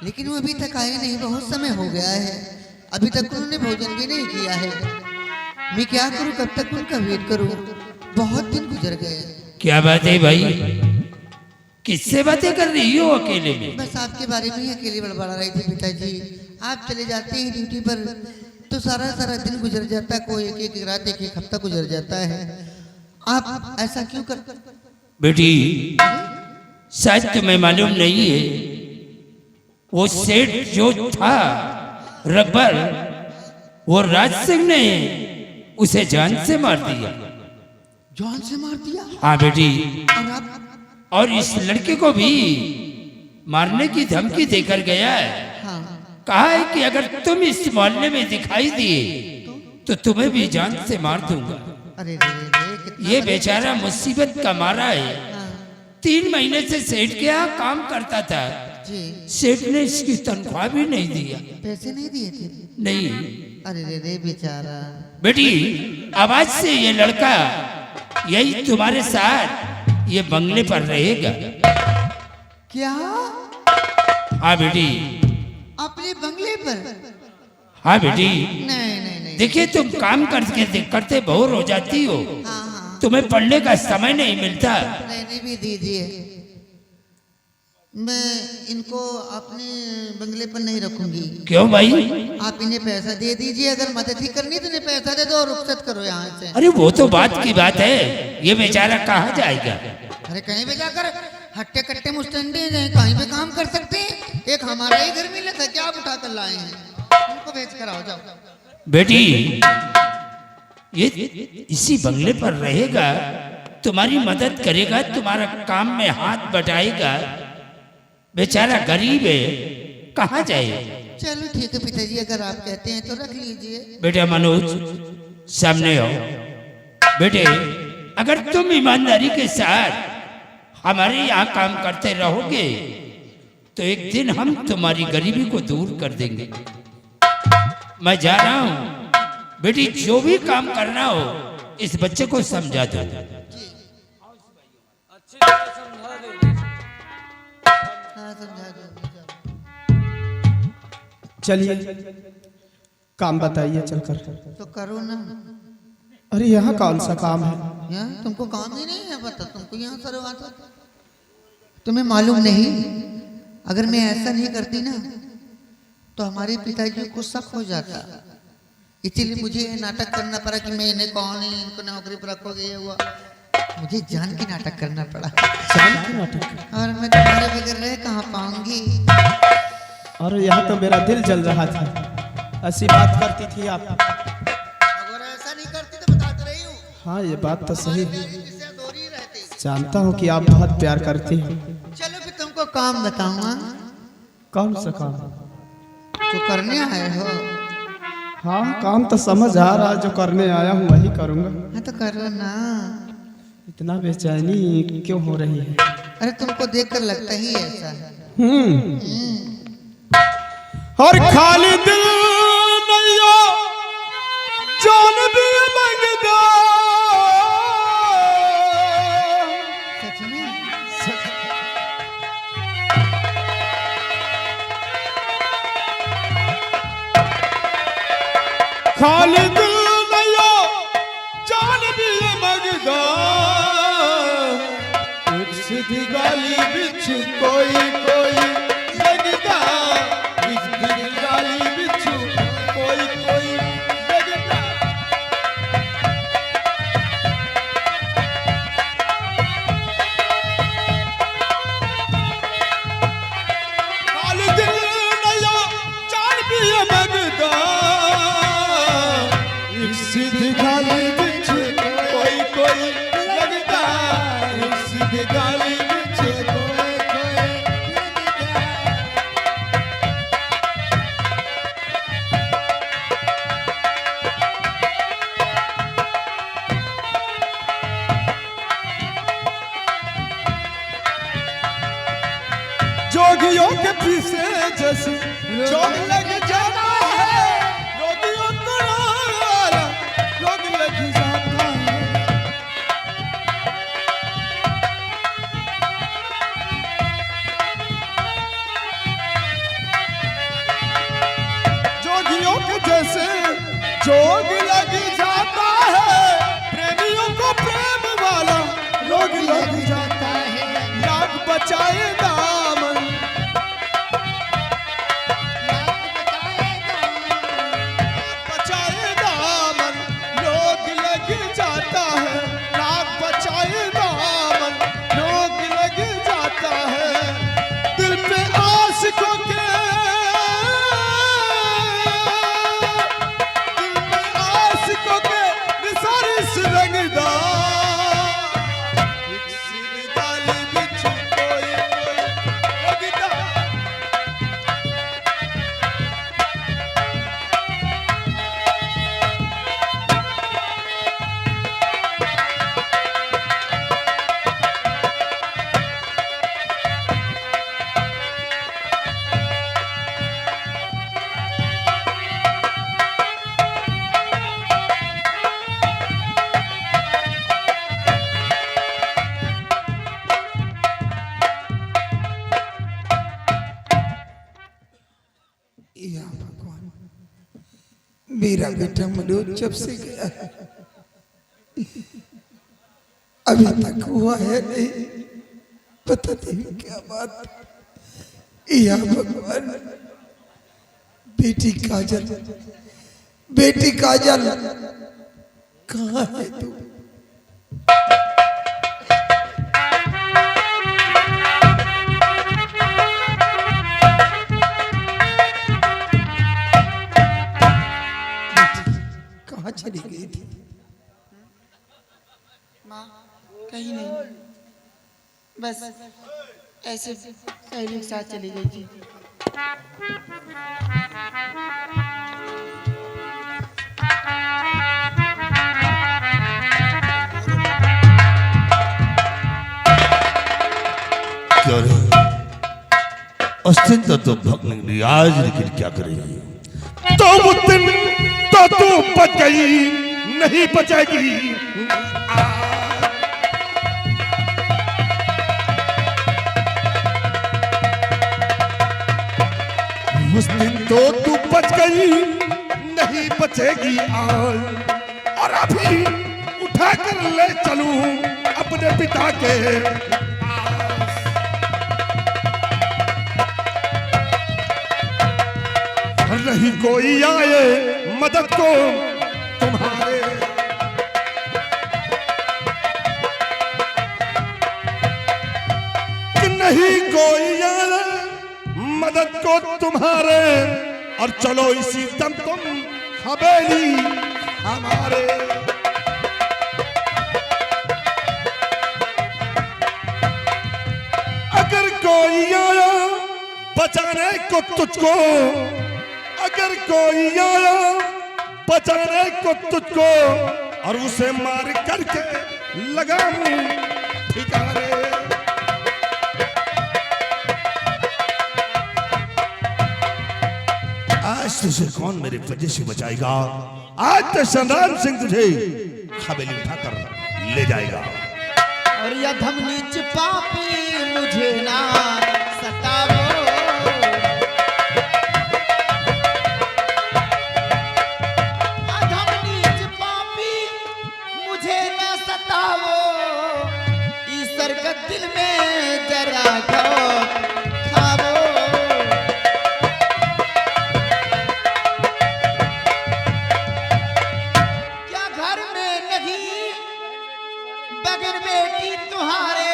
लेकिन वो अभी तक आए नहीं। बहुत समय हो गया है, अभी तक उन्होंने भोजन भी नहीं किया है। मैं क्या करूं, कब तक उनका वेट करूं? बहुत दिन गुजर गए। क्या बात है भाई, किससे बातें कर रही हो अकेले में? बस आपके बारे में ही अकेले बड़बड़ा रही थी पिताजी। आप चले जाते हैं ड्यूटी पर तो सारा सारा दिन गुजर जाता है, कोई एक एक रात एक एक हफ्ता गुजर जाता है। आप ऐसा क्यों कर? बेटी शायद तुम्हें मालूम नहीं है, वो सेठ जो था रबर, वो राज सिंह ने उसे जान से मार दिया। जान से मार दिया? हाँ बेटी, और आप? और इस लड़के को भी मारने की धमकी देकर गया है। हाँ। कहा है कि अगर तुम इस मोहल्ले में दिखाई दिए तो तुम्हें भी जान से मार दूंगा। अरे रे, ये बेचारा मुसीबत का मारा है। 3 महीने से सेठ के यहाँ काम करता था, सेठ ने इसकी तनख्वाह भी नहीं दिया। पैसे नहीं दिए थे? नहीं। अरे रे बेचारा। बेटी आवाज से ये लड़का यही तुम्हारे साथ ये बंगले पर रहेगा। क्या? हाँ बेटी। अपने बंगले पर? हाँ बेटी। नहीं। देखिए तुम काम करते बोर हो जाती हो। हाँ। तुम्हें पढ़ने का समय नहीं मिलता। रहने भी दीजिए, मैं इनको अपने बंगले पर नहीं रखूंगी। क्यों भाई? आप इन्हें पैसा दे दीजिए, अगर मदद ही करनी तो इन्हें पैसा दे दो और रुखसत करो यहाँ से। अरे वो तो बात की बात है, ये बेचारा कहाँ जाएगा? अरे कहीं भी जाकर हट्टे कट्टे मुस्टंडे हैं, कहीं पे काम कर सकते हैं। एक हमारा ही घर मिला था, क्या आप उठा कर लाए हैं? उनको भेज कर आओ, जाओ। बेटी ये इसी बंगले पर रहेगा, तुम्हारी मदद करेगा, तुम्हारा काम में हाथ बटाएगा। बेचारा गरीब है, कहाँ जाए? चलो ठीक है पिताजी, अगर आप कहते हैं तो रख लीजिए। बेटा मनोज सामने आओ। बेटे अगर तुम ईमानदारी के साथ हमारे यहाँ काम करते रहोगे तो एक दिन हम तुम्हारी गरीबी को दूर कर देंगे। मैं जा रहा हूँ बेटी, जो भी काम करना हो इस बच्चे को समझा दो। चलिए काम बताइए चलकर। तो करो ना। अरे यहाँ कौन सा काम है? यहाँ तुमको काम ही नहीं है, बता तुमको यहाँ सरवाता। तुम्हें मालूम नहीं, अगर मैं ऐसा नहीं करती ना तो हमारे पिताजी को शक हो जाता। इसीलिए मुझे नाटक करना पड़ा कि मैं इन्हें कौन है, इनको नौकरी पर रखोगे। ये हुआ, मुझे जान के नाटक करना पड़ा। जान के नाटक? और मैं तुम्हारे बगैर रह कहाँ पाऊंगी? और यहाँ तो मेरा दिल जल रहा था, ऐसी बात करती थी आप। अगर ऐसा नहीं करती तो बताते रही हूँ। हाँ ये बात तो सही है, जानता हूँ कि आप बहुत प्यार करती हैं। चलो फिर तुमको काम बताऊंगा। कौन सा काम? जो करने आए हो। हाँ काम तो समझ आ रहा, जो करने आया हूँ वही करूँगा। हाँ तो करो ना। इतना बेचैनी क्यों हो रही है? अरे तुमको देखकर लगता ही ऐसा है। और खाली दिल नैया जान भी मंगदा। सच में? खाली दिल नैया जान भी मंगदा। एक सीधी गाली बिछ कोई कोई लगदा। एक सीधी गाली बिछ कोई कोई लगदा। खाली दिल नैया जान भी मंगदा। एक सीधी गाली बिछ कोई कोई लगदा। एक सीधी गाली बिछ कोई कोई लगदा। जोगियों के पीछे जैसे जोग लग जाना है। रोगियों को वाला जोग लग जाता है। बचाए दामन, बचाए दामन, लोग लग जाता है, नाक बचाए दामन, लोग लग जाता है, दिल पे आशिकों के, दिल पे आशिकों के निसारे सुरंगदार, एक सिरदाली बिच्छू कोई लगदा। या भगवान, मेरा बेटा मनोज जब से गया है अभी तक हुआ है नहीं, पता नहीं क्या बात। या भगवान, बेटी काजल, बेटी काजल कहाँ है तू? कहाँ चली गई थी? माँ कहीं नहीं, बस ऐसे सहेली के साथ चली गई थी। क्या रे? अस्तिन तो भगने निकली आज, लेकिन क्या करेगी? तो वो दिन तो तू बच गई, नहीं बचेगी। उस दिन तो तू बच गई, नहीं बचेगी आज। और अभी उठा कर ले चलूं अपने पिता के, नहीं कोई आए मदद को तुम्हारे, कि नहीं कोई आए मदद को तुम्हारे, और चलो इसी दम तुम हवेली हमारे। अगर कोई आया बचाने को तुझको, अगर कोई आया बचाने को तुझको, और उसे मार करके लगाऊं ठिकाने। आज तुझे कौन मेरे वजह से बचाएगा? आज तो संग्राम सिंह तुझे हवेली उठाकर ले जाएगा। और यह धम नीच पापी मुझे ना सतावो, अधम नीच पापी मुझे ना सतावो, ईश्वर का दिल में जरा खावो। क्या घर में नहीं बगैर बेटी तुम्हारे,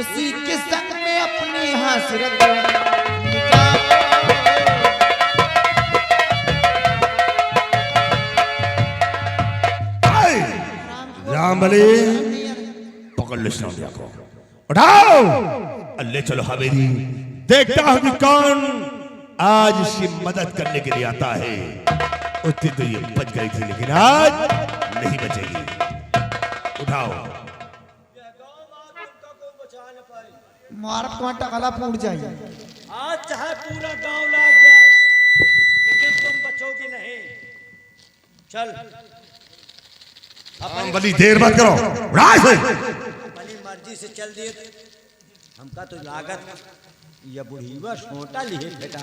उसी के संग में अपनी हसरत मिटाओ। राम बली पकड़ ले सोनिया को, उठाओ और ले चलो हवेली। देखता हूं कि कौन आज इसकी मदद करने के लिए आता है। उस दिन तो ये बच गई थी, लेकिन आज नहीं बचेगी। उठाओ। मारत को टकला फूट जाए। आज चाहे पूरा गांव लाग जाए, लेकिन तुम बचोगी नहीं। चल बली देर मत करो, उठा इसे। अपनी मर्जी से चल दिए, हमका तो लागत ये बुढ़ीवा छोटा लिए बेटा।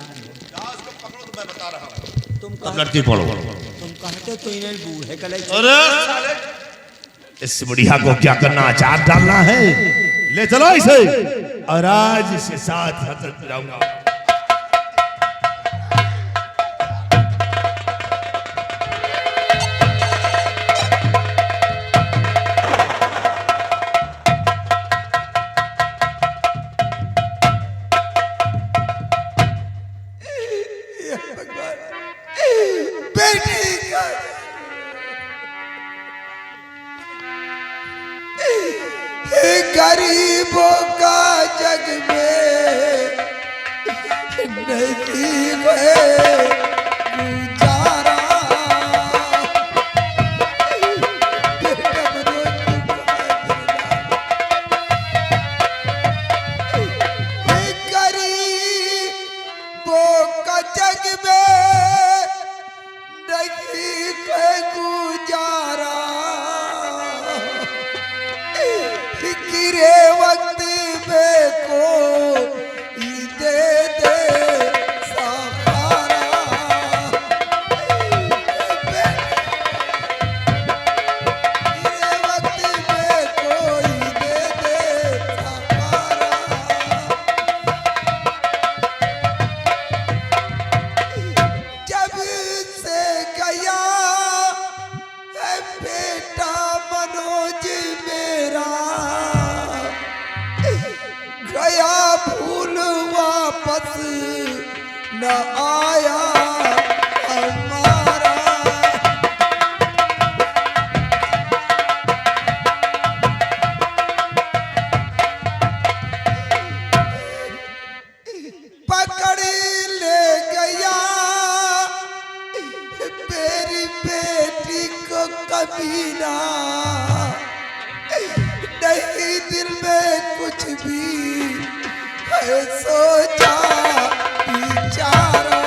पकड़ो तो मैं बता रहा हूँ। तुम लड़की पढ़ो। तुम कहते तो इन्हें बूढ़े कले। अरे इस बुढ़िया को क्या करना, अचार डालना है? ले चलो इसे और आज इसे साथ हजरत जाऊंगा। बेटी का गरीबों का जग में नहीं है गुजारा। गरीबों का जग में नहीं है गुजारा। गिरे वक्त में को दे दे सहारा। गिरे वक्त में कोई दे दे सहारा। जब से गया है बेटा मनोज मेरा, गया भूल वापस न आया हमारा। पकड़ ले गया मेरी बेटी को कमीना। नहीं दिल में कुछ भी है सोचा बिचारा।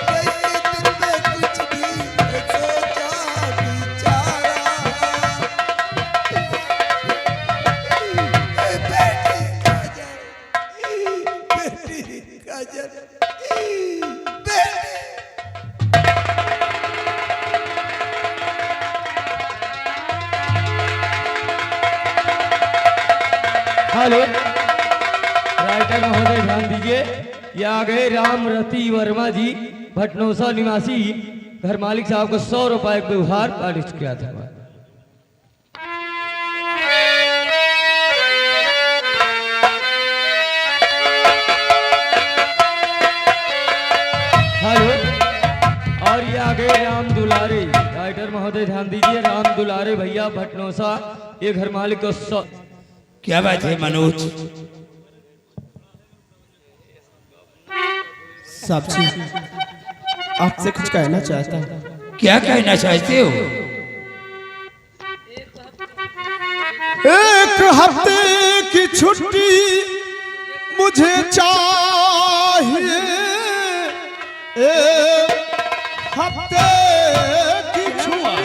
नहीं दिल में कुछ भी है सोचा बिचारा। बेटी काजल, बेटी हेलो राइटर महोदय ध्यान दीजिए, ये आ गए राम रति वर्मा जी, भटनौसा निवासी। घर मालिक साहब को 100 रुपए का उपहार पारित किया था। हेलो, और ये आ गए राम दुलारे। राइटर महोदय ध्यान दीजिए, राम दुलारे भैया भटनौसा, ये घर मालिक को 100। क्या बात है मनोज? साहब जी, आपसे कुछ कहना चाहता हूँ। क्या कहना चाहते हो? एक हफ्ते की छुट्टी मुझे चाहिए। एक हफ्ते की छुट्टी।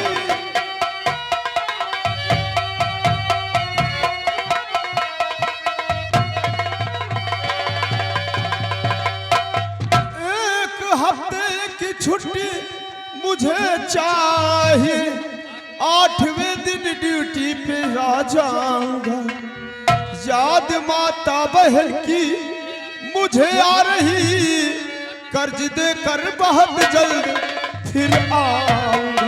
एक हफ्ते की छुट्टी मुझे चाहिए। 8वें दिन ड्यूटी पे आ जाऊंगा। याद माता बहन की मुझे आ रही। कर्ज दे कर बहुत जल्द फिर आऊंगा।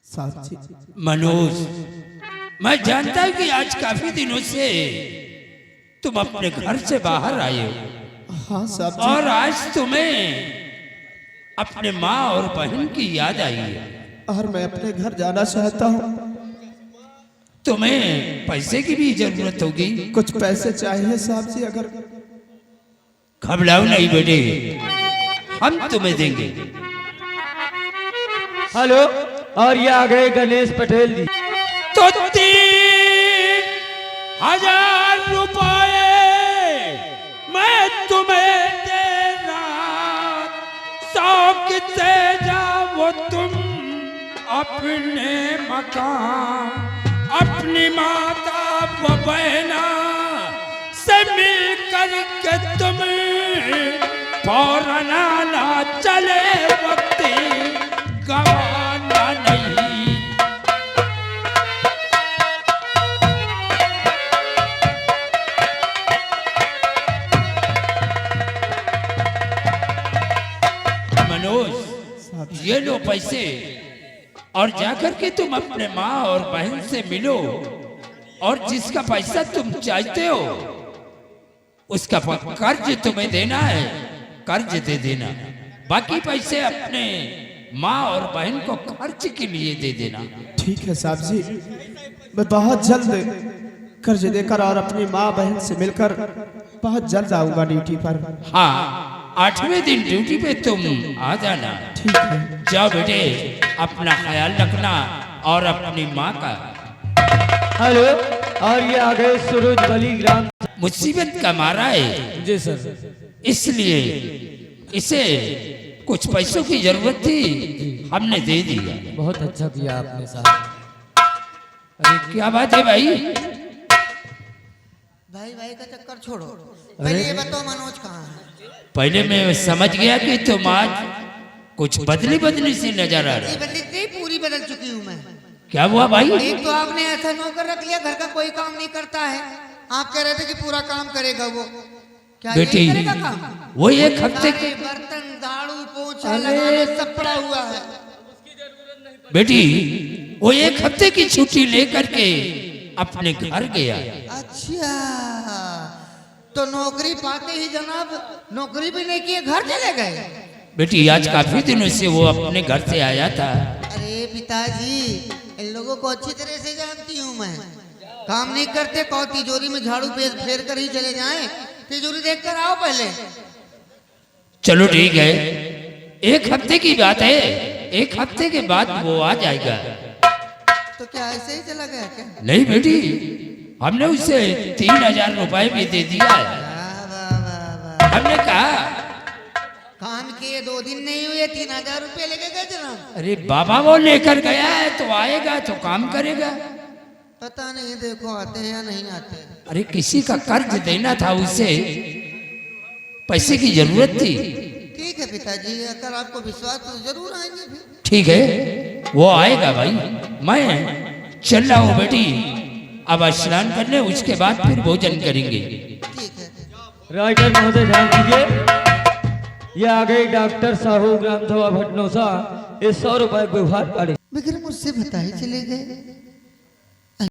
साथी मनोज, मैं जानता हूँ कि आज काफी दिनों से तुम अपने घर से बाहर आए हो। हाँ साहब जी। और आज तुम्हें अपने माँ और बहन की याद आई है। और मैं अपने घर जाना चाहता हूँ। तुम्हें पैसे की भी जरूरत होगी। कुछ पैसे चाहिए साहब जी। अगर घबराओ नहीं बेटे, हम तुम्हें देंगे। हेलो, और ये आ गए गणेश पटेल जी। तो 3000 रुपए मैं तुम्हें देना। शौक से जाओ तुम अपने मकान, अपनी माता व बहना से मिलकर करके तुम्हें फौरन आना चले, वक्त गवाना नहीं। मनोज, ये लो पैसे और जाकर के तुम अपने माँ और बहन से मिलो, और जिसका पैसा तुम चाहते हो उसका कर्ज तुम्हें देना है, कर्ज दे देना। बाकी पैसे अपने माँ और बहन को खर्च के लिए दे देना। ठीक है साहब जी, मैं बहुत जल्द कर्ज देकर और अपनी माँ बहन से मिलकर बहुत जल्द आऊंगा ड्यूटी पर। हाँ, 8वें दिन ड्यूटी पे तुम आ जाना। ठीक है। जाओ बेटे, अपना ख्याल रखना और अपनी माँ का। हेलो, और ये आ गए सूरजबली ग्राम। मुसीबत का मारा है जी सर, इसलिए इसे कुछ पैसों की जरूरत थी, हमने दे दिया। बहुत अच्छा किया आपने साहब। अरे क्या बात है भाई? भाई भाई का चक्कर छोड़ो, पहले ये बताओ मनोज कहाँ है? पहले मैं समझ गया कि तुम आज कुछ बदली बदली सी नजर आ रही। बदली नहीं, पूरी बदल चुकी हूँ मैं। क्या हुआ भाई? एक तो आपने ऐसा नौकर रख लिया, घर का कोई काम नहीं करता है। आप कह रहे थे कि पूरा काम करेगा वो, क्या बेटी, यही करेगा काम? वो एक हफ्ते सारे बर्तन झाड़ू पोछा लगाने सब पड़ा हुआ है। बेटी, वो एक हफ्ते की छुट्टी लेकर के अपने घर गया। अच्छा, तो नौकरी पाते ही जनाब नौकरी भी नहीं किए, घर चले गए? बेटी, आज काफी दिनों से वो अपने घर से आया था। अरे पिताजी, इन लोगों को अच्छी तरह से जानती हूँ मैं। काम नहीं करते, कौ तिजोरी में झाड़ू फेर कर ही चले जाएं। तिजोरी देख कर आओ पहले। चलो ठीक है, एक हफ्ते की बात है, एक हफ्ते के बाद वो आ जाएगा। तो क्या ऐसे ही चला गया क्या? नहीं बेटी, हमने उसे 3000 रुपए भी दे दिया है। वाह, वाह, वाह, वाह। हमने कहा काम किए 2 दिन नहीं हुए, 3000 रुपये लेके गए जनाब। अरे बाबा, वो लेकर गया है तो आएगा तो काम करेगा। पता नहीं, देखो आते हैं या नहीं आते। अरे किसी का कर्ज देना था, उसे पैसे की जरूरत थी। ठीक है पिताजी, अगर आपको विश्वास तो जरूर आएंगे फिर। ठीक है, वो आएगा भाई। मैं चल रहा हूँ बेटी, अब स्नान कर ले, उसके बाद फिर भोजन करेंगे। ठीक है। राइटर महोदय ध्यान दीजिए, ये आ गई डॉक्टर साहू ग्राम सभा भटनोसा। ये 100 रुपए व्यवहार पड़े। मगर मुझसे बता ही चले गए।